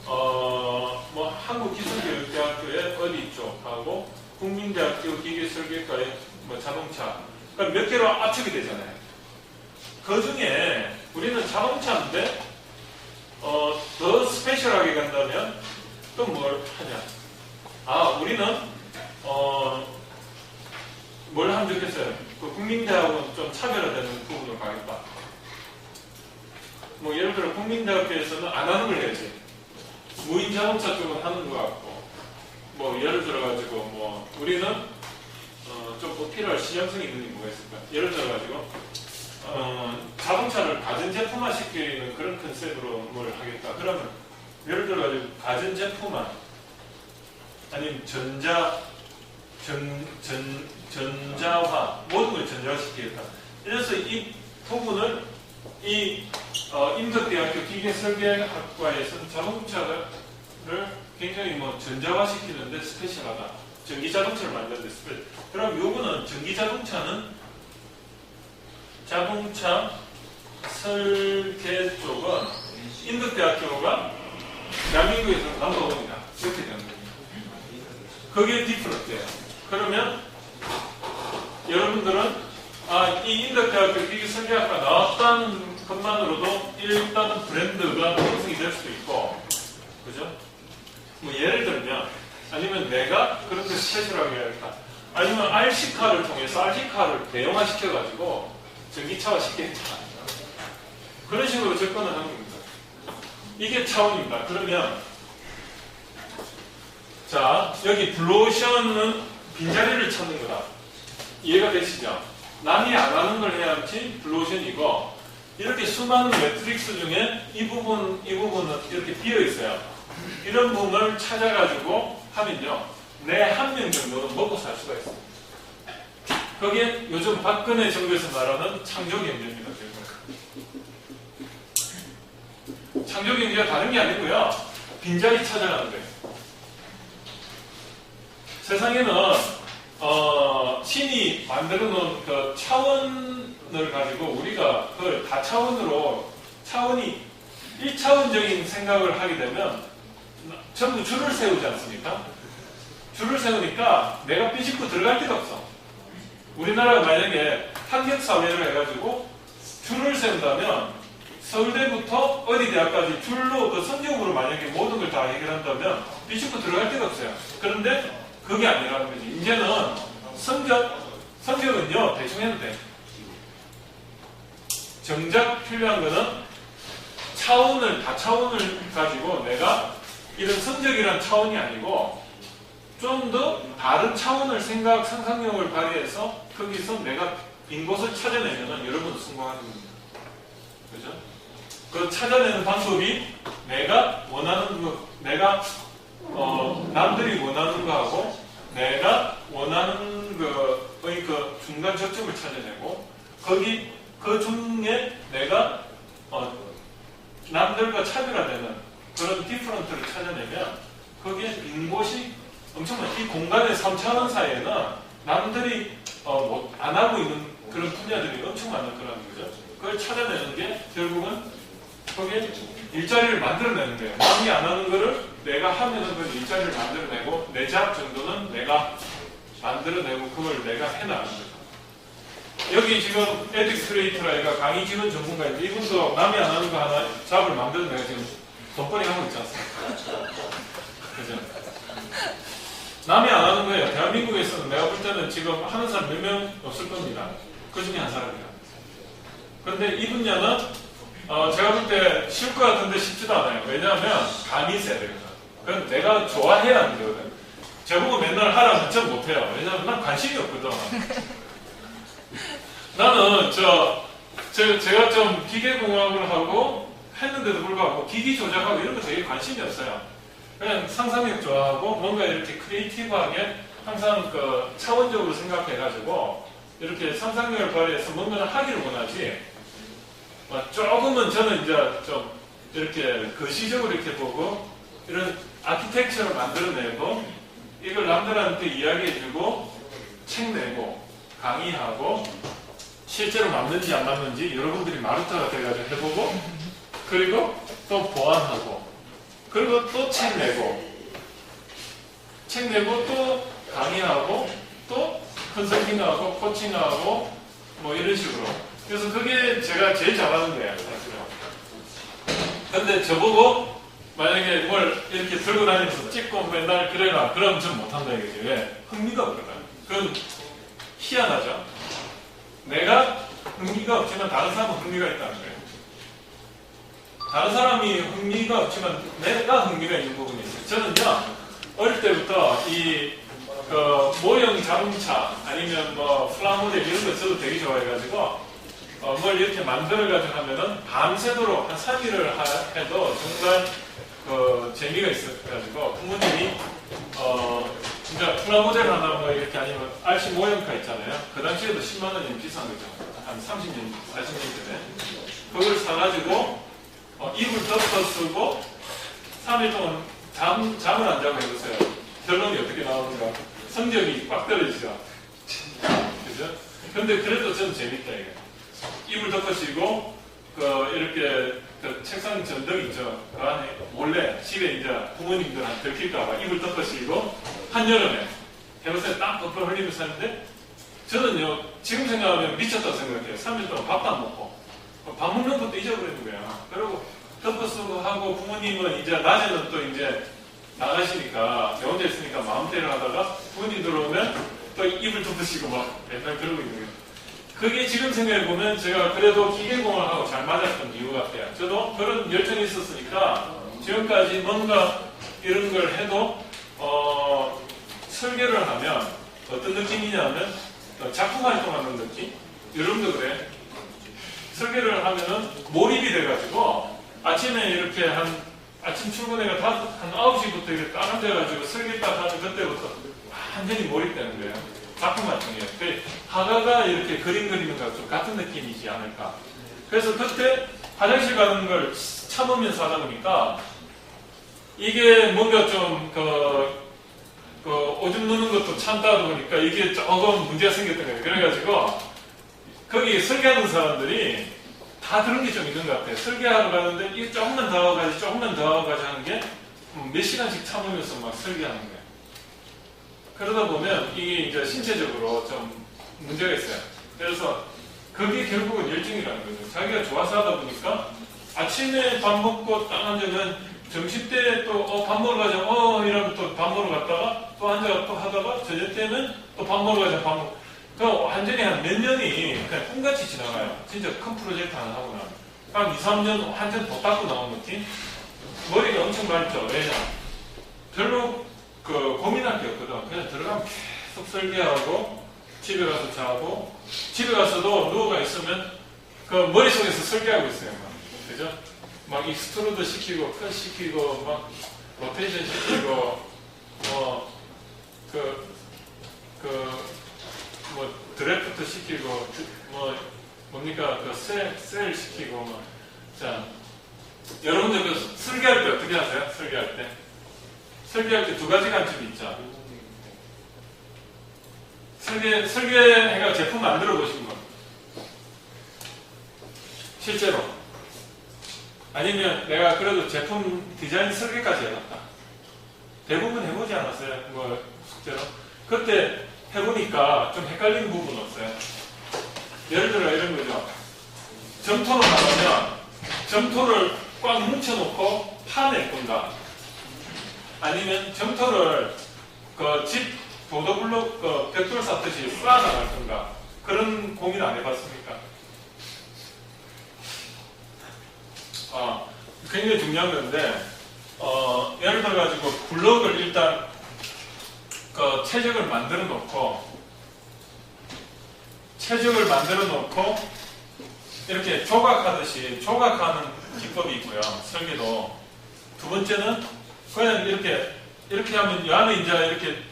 뭐 한국기술교육대학교의 어디 쪽하고 국민대학교 기계설계과의 뭐 자동차, 그러니까 몇 개로 압축이 되잖아요. 그 중에 우리는 자동차인데 더 스페셜하게 간다면 또 뭘 하냐? 우리는 뭘 하면 좋겠어요? 그 국민대학은 좀 차별화되는 부분으로 가겠다. 뭐 예를 들어 국민대학교에서는 안 하는 걸 해야지. 무인 자동차 쪽은 하는 것 같고, 뭐 예를 들어가지고 뭐 우리는 좀 꼭 필요할 시장성이 있는 게 뭐가 있을까? 예를 들어가지고 자동차를 가전제품화 시키는 그런 컨셉으로 뭘 하겠다. 그러면 예를 들어가지고 가전제품화 아니면 전자화 모든 걸 전자화시키겠다. 이래서 이 부분을 인덕대학교 기계설계학과에서는 자동차를 굉장히 뭐 전자화시키는데 스페셜하다. 전기자동차를 만드는데 스페셜. 그럼 요거는 전기자동차는 자동차 설계 쪽은 인덕대학교가 대한민국에서 넘버원이다. 이렇게 되는 거예요. 그게 디프런트예요. 그러면 여러분들은 이 인덕대학교 기계설계학과 나왔다는 것만으로도 일단은 브랜드가 형성이 될 수도 있고, 그죠? 뭐 예를 들면, 아니면 내가 그렇게 스페셜하게 해야겠다. 아니면 RC카를 통해서 RC카를 대형화시켜가지고 전기차화 시키겠다. 그런 식으로 접근을 하는 겁니다. 이게 차원입니다. 그러면 자, 여기 블루오션은 빈자리를 찾는 거다. 이해가 되시죠? 남이 안 하는 걸 해야지 블루오션이고, 이렇게 수많은 매트릭스 중에 이 부분은 이렇게 비어 있어요. 이런 부분을 찾아가지고 하면요, 내 한 명 정도는 먹고 살 수가 있어요. 그게 요즘 박근혜 정부에서 말하는 창조경제입니다. 창조경제가 다른 게 아니고요, 빈자리 찾아가는 거예요. 세상에는 신이 만들어 놓은 그 차원을 가지고 우리가 그걸 다차원으로 차원이 1차원적인 생각을 하게 되면 전부 줄을 세우지 않습니까? 줄을 세우니까 내가 삐집고 들어갈 데가 없어. 우리나라가 만약에 한격사회를 해가지고 줄을 세운다면 서울대부터 어디 대학까지 줄로 그 성적으로 만약에 모든 걸 다 해결한다면 삐집고 들어갈 데가 없어요. 그런데 그게 아니라는 거지. 이제는 성적은요, 대충 해도 돼. 정작 필요한 거는 다차원을 가지고 내가 이런 성적이란 차원이 아니고 좀 더 다른 차원을 상상력을 발휘해서 거기서 내가 빈 곳을 찾아내면 여러분은 성공하는 겁니다. 그죠? 그 찾아내는 방법이 내가 원하는 거, 남들이 원하는 거하고 내가 원하는 거의 그 중간 저점을 찾아내고, 그 중에 내가 남들과 차별화되는 그런 디퍼런트를 찾아내면 거기에 빈 곳이 엄청나요. 이 공간의 3차원 사이에는 남들이 안 하고 있는 그런 분야들이 엄청 많을 거라는 거죠. 그걸 찾아내는 게 결국은 거기에 일자리를 만들어내는 거예요. 남이 안 하는 거를 내가 하면은 그 일자리를 만들어내고 내 잡 정도는 내가 만들어내고 그걸 내가 해나가는 거죠. 여기 지금 에픽 크리에이터라이가 강의 지원 전문가인데 이분도 남이 안 하는 거 하나 잡을 만들어내가 지금 돈벌이 하고 있지 않습니까? 그죠? 남이 안 하는 거예요. 대한민국에서는 내가 볼 때는 지금 하는 사람 몇 명 없을 겁니다. 그 중에 한 사람이야. 그런데 이 분야는 제가 볼 때 쉬울 것 같은데 쉽지도 않아요. 왜냐하면 감이 있어야 되거든. 그건 내가 좋아해야 하는 거거든. 저보고 맨날 하라면 전 못해요. 왜냐하면 난 관심이 없거든. 나는 제가 좀 기계공학을 하고 했는데도 불구하고 기기 조작하고 이런 거 되게 관심이 없어요. 그냥 상상력 좋아하고 뭔가 이렇게 크리에이티브하게 항상 그 차원적으로 생각해가지고 이렇게 상상력을 발휘해서 뭔가를 하기를 원하지. 조금은 저는 이제 좀 이렇게 거시적으로 이렇게 보고 이런 아키텍처를 만들어내고 이걸 남들한테 이야기해주고 책 내고 강의하고 실제로 맞는지 안 맞는지 여러분들이 마루타가 돼가지고 해보고 그리고 또 보완하고 그리고 또 책 내고 또 강의하고 또 컨설팅하고 코칭하고 뭐 이런 식으로. 그래서 그게 제가 제일 잘하는 거예요. 근데 저보고 만약에 뭘 이렇게 들고 다니면서 찍고 맨날 그래라 그러면 전 못한다 이거지. 왜? 흥미가 없거든. 그건 희한하죠. 내가 흥미가 없지만 다른 사람은 흥미가 있다는 거예요. 다른 사람이 흥미가 없지만 내가 흥미가 있는 부분이 있어요. 저는요, 어릴 때부터 모형 자동차 아니면 뭐 플라모델 이런 거 저도 되게 좋아해가지고 뭘 이렇게 만들어가지고 하면은 밤새도록 한 3일을 해도 정말 재미가 있어가지고 부모님이 진짜 플라모델 하나 뭐 이렇게 아니면 RC 모형카 있잖아요. 그 당시에도 10만 원이면 비싼 거죠. 한 30년, 40년 전에. 그걸 사가지고 이불 덮어 쓰고 3일 동안 잠을 안 자고 해보세요. 결론이 어떻게 나오는가? 성적이 빡 떨어지죠. 그죠? 근데 그래도 저는 재밌다, 이게. 이불 덮어 쓰고, 이렇게, 책상 전등 있죠. 그 안에 몰래 집에 이제 부모님들한테 들킬까봐 이불 덮어 쓰고, 한여름에 해보세요. 딱 덮어 흘리면서 하는데, 저는요, 지금 생각하면 미쳤다고 생각해요. 3일 동안 밥도 안 먹고. 밥 먹는 것도 잊어버리는 거야. 그리고 덮어 쓰고 하고, 부모님은 이제 낮에는 또 이제 나가시니까, 저 혼자 있으니까 마음대로 하다가, 부모님 들어오면 또 이불 덮으시고 막 맨날 그러고 있는 거예요. 그게 지금 생각해보면 제가 그래도 기계공학하고 잘 맞았던 이유 같아요. 저도 그런 열정이 있었으니까 지금까지 뭔가 이런 걸 해도 설계를 하면 어떤 느낌이냐면 작품 활동하는 느낌? 여러분도 그래. 설계를 하면은 몰입이 돼가지고 아침에 이렇게 아침 출근해가 한 9시부터 이렇게 딱 앉아가지고 설계 딱 하는 그때부터 완전히 몰입되는 거예요. 작품 활동이에요. 화가가 이렇게 그림 그리는 거랑 좀 같은 느낌이지 않을까. 그래서 그때 화장실 가는 걸 참으면서 하다 보니까 이게 뭔가 좀 오줌 누는 것도 참다 보니까 이게 조금 문제가 생겼던 거예요. 그래가지고 거기 설계하는 사람들이 다 그런 게 좀 있는 것 같아요. 설계하러 가는데 이게 조금만 더 가지, 조금만 더 가지 하는 게 몇 시간씩 참으면서 막 설계하는 거예요. 그러다 보면 이게 이제 신체적으로 좀 문제가 있어요. 그래서 그게 결국은 열정이라는 거죠. 자기가 좋아서 하다 보니까 아침에 밥 먹고 딱 앉으면 점심 때 또 밥 먹으러 가자 이러면 또 밥 먹으러 갔다가 또 앉아서 또 하다가 저녁 때는 또 밥 먹으러 가자 밥 먹고 그 완전히 한 몇 년이 그냥 꿈같이 지나가요. 진짜 큰 프로젝트 하나 하고 나면 한 2, 3년 완전 더 닦고 나온 느낌? 머리가 엄청 맑죠. 왜냐? 별로 고민할 게 없거든. 그냥 들어가면 계속 설계하고 집에 가서 자고 집에 가서도 누워가 있으면 그 머릿속에서 설계하고 있어요. 막. 그죠? 막 익스트루드 시키고 컷 시키고 막 로테이션 시키고 드래프트 시키고 뭡니까 셀 시키고 막. 자, 여러분들 그 설계할 때 어떻게 하세요? 설계할 때 두 가지 관점이 있죠. 설계해가 제품 만들어 보신 거. 실제로. 아니면 내가 그래도 제품 디자인 설계까지 해봤다. 대부분 해보지 않았어요? 숙제로. 그때 해보니까 좀 헷갈리는 부분 없어요? 예를 들어 이런 거죠. 점토로 나가면 점토를 꽉 뭉쳐놓고 파낼 건가? 아니면 점토를 집 보도블록 벽돌 쌓듯이 쌓아나갈 건가? 그런 고민 안 해봤습니까? 굉장히 중요한 건데 예를 들어가지고 블록을 일단 최적을 만들어 놓고 이렇게 조각하듯이 조각하는 기법이 있고요. 설계도. 두 번째는 그냥 이렇게 하면 이 안에 이제 이렇게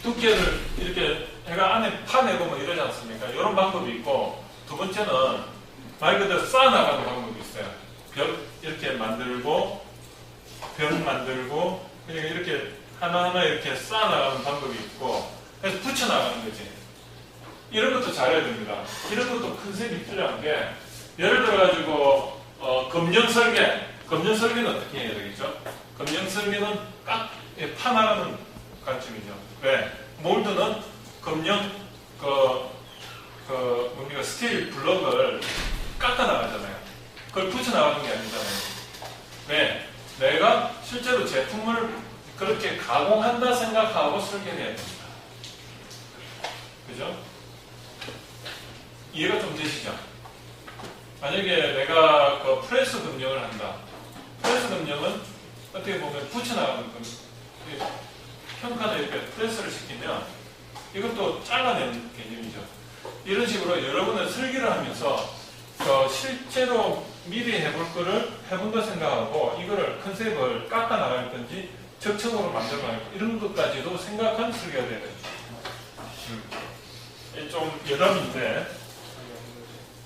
두께를 이렇게 해가 안에 파내고 뭐 이러지 않습니까? 이런 방법이 있고, 두 번째는 말 그대로 쌓아나가는 방법이 있어요. 벽 이렇게 만들고 벽 만들고 그러니까 이렇게 하나하나 이렇게 쌓아나가는 방법이 있고, 그래서 붙여나가는 거지. 이런 것도 잘해야 됩니다. 이런 것도 컨셉이 필요한 게, 예를 들어가지고 검정 설계는 어떻게 해야 되겠죠? 검정 설계는 파나가는 관점이죠. 왜? 몰드는 검정 뭡니까 스틸 블럭을 깎아 나가잖아요. 그걸 붙여 나가는 게 아니잖아요. 왜? 내가 실제로 제품을 그렇게 가공한다 생각하고 설계를 해야 됩니다. 그죠? 이해가 좀 되시죠? 만약에 내가 그 프레스 검령을 한다. 프레스 검령은 어떻게 보면 붙여나가는 평가나 이렇게 프레스를 시키면 이것도 잘라내는 개념이죠. 이런 식으로 여러분은 설계를 하면서 실제로 미리 해볼 거를 해본다 생각하고 이거를 컨셉을 깎아 나갈 건지 적층으로 만들어 나갈 건지 이런 것까지도 생각한 설계가 돼야 돼요. 좀 여담인데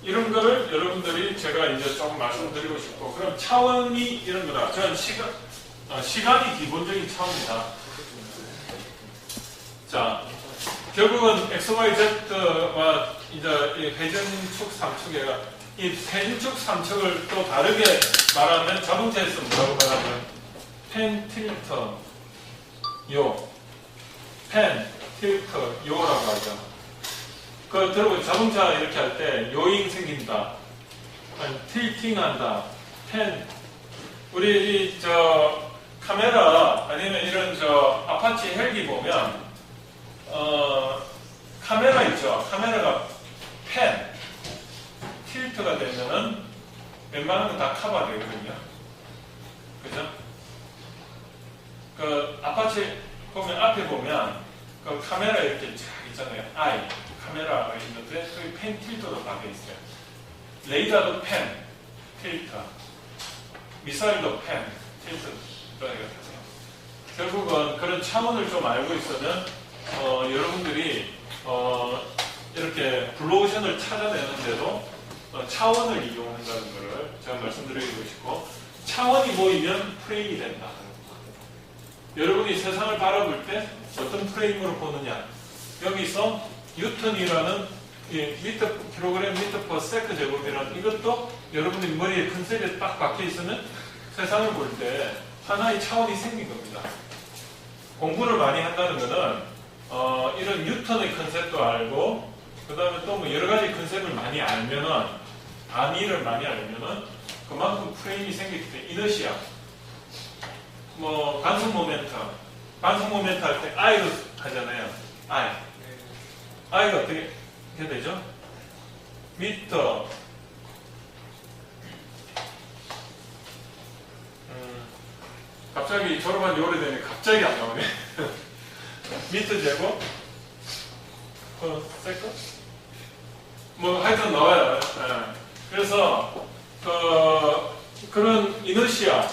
이런 거를 여러분들이 제가 이제 조금 말씀드리고 싶고 그럼 차원이 이런 거다. 저는 시간이 기본적인 차원이다. 자, 결국은 XYZ와 이제 이 회전축 3축에가 이 회전축 3축을 또 다르게 말하면 자동차에서 뭐라고 말하면 펜, 틸터, 요, 펜, 틸터, 요라고 하죠. 그 들어보면 자동차 이렇게 할 때 요잉 생긴다, 아니 틸팅한다, 펜. 우리 카메라 아니면 이런 아파치 헬기 보면 카메라 있죠. 카메라가 펜, 틸트가 되면은 웬만한 건 다 커버 되거든요. 그죠? 그 아파치 보면 앞에 보면 그 카메라 이렇게 쫙 있잖아요. 아이 카메라가 있는데 거기 펜 틸트로 박혀 있어요. 레이더도 펜, 틸트, 미사일도 펜, 틸트 그러니까 결국은 그런 차원을 좀 알고 있으면 여러분들이 이렇게 블루오션을 찾아내는데도 차원을 이용한다는 것을 제가 말씀드리고 싶고 차원이 모이면 프레임이 된다. 여러분이 세상을 바라볼 때 어떤 프레임으로 보느냐 여기서 뉴턴이라는 킬로그램 미터 퍼 세컨 제곱이라는 이것도 여러분의 머리에 컨셉에 딱 박혀 있으면 세상을 볼 때 하나의 차원이 생긴 겁니다. 공부를 많이 한다는 것은 이런 뉴턴의 컨셉도 알고 그 다음에 또 뭐 여러 가지 컨셉을 많이 알면은 단위를 많이 알면은 그만큼 프레임이 생기기 때문에 이너시아 뭐 반성 모멘트 할 때 I로 하잖아요. I가 어떻게 되죠? 미터 갑자기 졸업한 지 오래되니 갑자기 안 나오네. 미터 제곱 세컨? 뭐 하여튼 나와요. 그래서 그런 이너시아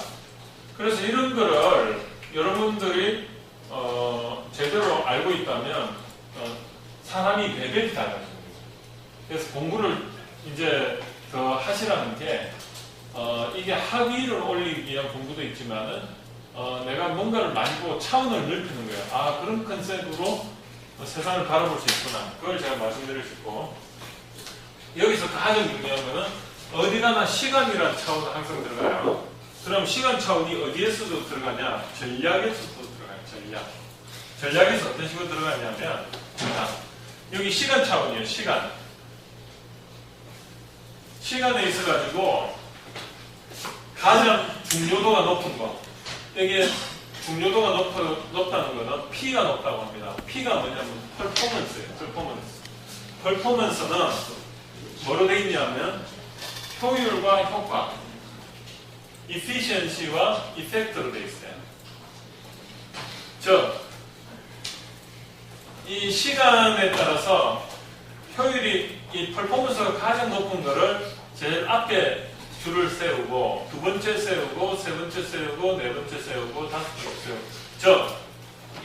그래서 이런 거를 여러분들이 제대로 알고 있다면 사람이 레벨이 달라집니다. 그래서 공부를 이제 더 하시라는 게 이게 학위를 올리기 위한 공부도 있지만은 내가 뭔가를 많이 보고 차원을 넓히는 거예요. 아 그런 컨셉으로 세상을 바라볼 수 있구나. 그걸 제가 말씀드리고 싶고 여기서 가장 중요한 거는 어디 가나 시간이라는 차원은 항상 들어가요. 그럼 시간 차원이 어디에서도 들어가냐? 전략에서도 들어가요. 전략에서 어떤 식으로 들어가냐면 여기 시간 차원이에요. 시간에 있어가지고 가장 중요도가 높은 거 여기에 중요도가 높다는 거는 P가 높다고 합니다. P가 뭐냐면 퍼포먼스예요. 퍼포먼스는 뭐로 되어 있냐면 효율과 효과 efficiency와 effect로 되어 있어요. 즉, 이 시간에 따라서 효율이 이 퍼포먼스가 가장 높은 거를 제일 앞에 줄을 세우고 두 번째 세우고 세 번째 세우고 네 번째 세우고 다섯 번째 세우고 즉,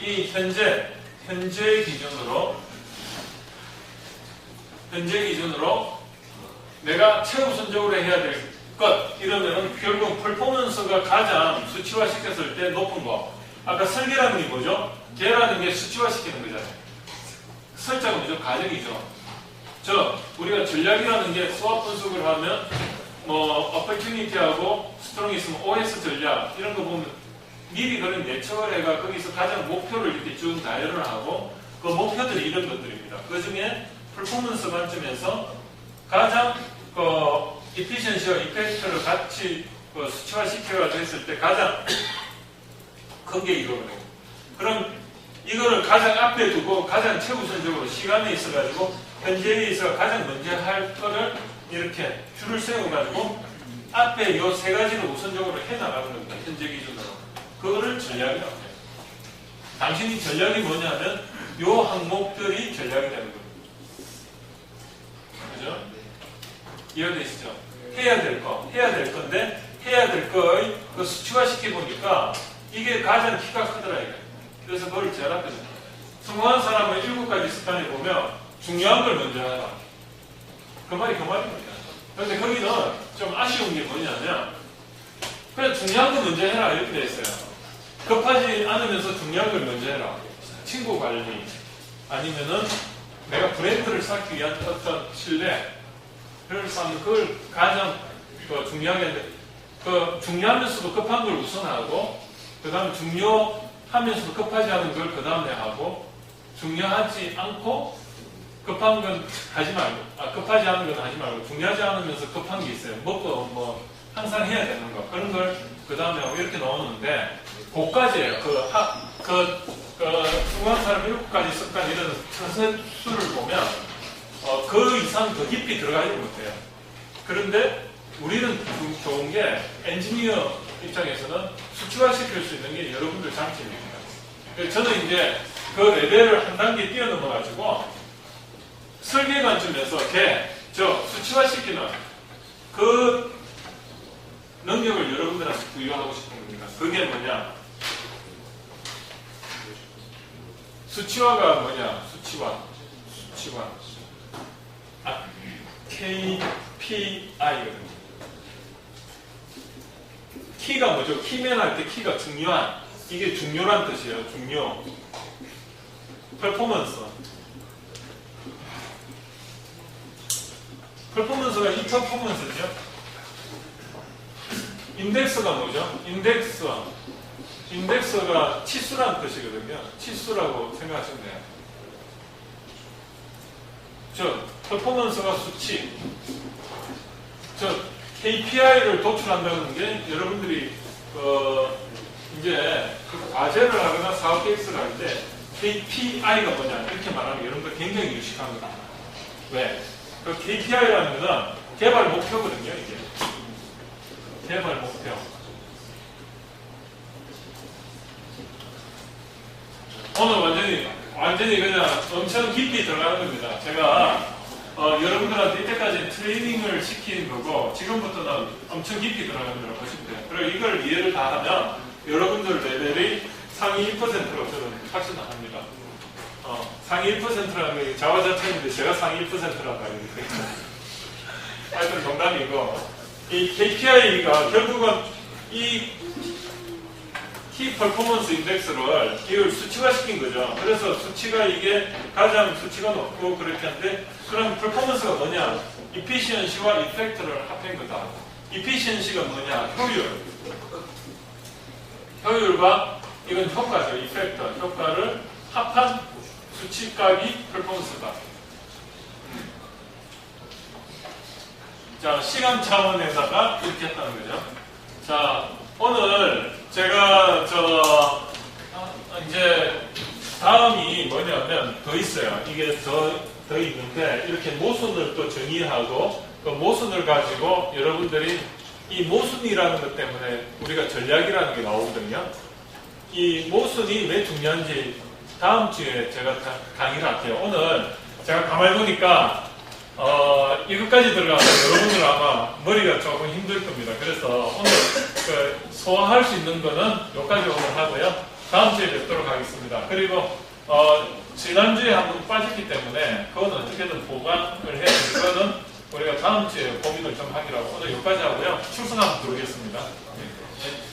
이 현재 기준으로 내가 최우선적으로 해야 될 것 이러면은 결국 퍼포먼스가 가장 수치화시켰을 때 높은 거 아까 설계라는 게 뭐죠? 계라는 게 수치화시키는 거잖아요. 설자가 뭐죠? 가정이죠. 우리가 전략이라는 게 수학 분석을 하면 opportunity하고 스트롱이 있으면 OS 전략 이런 거 보면 미리 그런 예측을 해가 거기서 가장 목표를 이렇게 쭉 나열을 하고 그 목표들이 이런 것들입니다. 그 중에 퍼포먼스 관점에서 가장 efficiency와 effect를 같이 수치화시켜가지고 했을 때 가장 큰 게 이거거든요. 그럼 이거를 가장 앞에 두고 가장 최우선적으로 시간에 있어가지고 현재에서 가장 먼저 할 거를 이렇게 줄을 세워가지고 앞에 요 세 가지를 우선적으로 해나가는 겁니다. 현재 기준으로. 그거를 전략이라고 해요. 당신이 전략이 뭐냐면 요 항목들이 전략이 되는 겁니다. 그죠? 이해되시죠? 해야 될 건데 해야 될 거의 그 수치화시켜 보니까 이게 가장 키가 크더라 이거. 그래서 그걸 제가 성공한 사람의 7가지 습관을 보면 중요한 걸 먼저 해라. 그 말이 그 말입니다. 그런데 거기는 좀 아쉬운 게 뭐냐면 그냥 중요한 거 먼저 해라 이렇게 돼 있어요. 급하지 않으면서 중요한 걸 먼저 해라. 친구 관리 아니면은 내가 브랜드를 쌓기 위한 어떤 신뢰를 쌓는 그걸 가장 중요하게 하는데 그 중요하면서도 급한 걸 우선하고 그 다음에 중요하면서도 급하지 않은 걸 그 다음에 하고 중요하지 않고 급한 건 하지 말고 급하지 않은 건 하지 말고 중요하지 않으면서 급한 게 있어요. 먹고 뭐 항상 해야 되는 거 그런 걸 그 다음에 하고 이렇게 나오는데 그까지예요. 중요한 사람 7가지 습관 이런 수를 보면 그 이상 더 깊이 들어가지 못해요. 그런데 우리는 좋은 게 엔지니어 입장에서는 수치화시킬 수 있는 게 여러분들 장점입니다. 저는 이제 그 레벨을 한 단계 뛰어넘어가지고 설계 관점에서 수치화시키는 그 능력을 여러분들한테 부여하고 싶은 겁니다. 그게 뭐냐? 수치화가 뭐냐? 수치화. KPI거든요. 키가 뭐죠? 키면 할 때 키가 중요한. 이게 중요란 뜻이에요. 중요. 퍼포먼스가 이 퍼포먼스죠. 인덱스가 뭐죠? 인덱스가 치수라는 뜻이거든요. 치수라고 생각하시면 돼요. 퍼포먼스가 수치. KPI를 도출한다는 게 여러분들이 이제 과제를 하거나 사업 계획을 할 때 KPI가 뭐냐 이렇게 말하면 여러분들 굉장히 유식한 겁니다. 왜? 그 KPI라는 것은 개발 목표거든요. 이게 개발 목표. 오늘 완전히 그냥 엄청 깊이 들어가는 겁니다. 제가 여러분들한테 이때까지 트레이닝을 시킨 거고 지금부터는 엄청 깊이 들어가는 거라고 보시면 돼요. 그리고 이걸 이해를 다 하면 여러분들 레벨이 상위 1%로 저는 확신합니다. 상위 1%라는 게 자화자찬인데 제가 상위 1%라고 알고 하여튼 농담이고 이 KPI가 결국은 이 키 퍼포먼스 인덱스를 이걸 수치화시킨 거죠. 그래서 수치가 이게 가장 수치가 높고 그렇게 한데 그럼 퍼포먼스가 뭐냐? 이피시언시와 이펙트를 합한 거다. 이피시언시가 뭐냐? 효율과 이건 효과죠. 이펙트, 효과를 합한 수치값이 퍼포먼스다. 자, 시간 차원에다가 이렇게 했다는 거죠. 자, 오늘 제가 이제 다음이 뭐냐면 더 있어요. 이게 더 있는데 이렇게 모순을 또 정의하고 그 모순을 가지고 여러분들이 이 모순이라는 것 때문에 우리가 전략이라는 게 나오거든요. 이 모순이 왜 중요한지 다음 주에 제가 강의를 할게요. 오늘 제가 가만히 보니까 이것까지 들어가면 여러분들 아마 머리가 조금 힘들 겁니다. 그래서 오늘 소화할 수 있는 거는 여기까지 오늘 하고요. 다음 주에 뵙도록 하겠습니다. 그리고 지난주에 한번 빠졌기 때문에 그거는 어떻게든 보강을 해야 되는 거는 우리가 다음 주에 고민을 좀 하기로 하고 오늘 여기까지 하고요. 출석 한번 부르겠습니다. 네.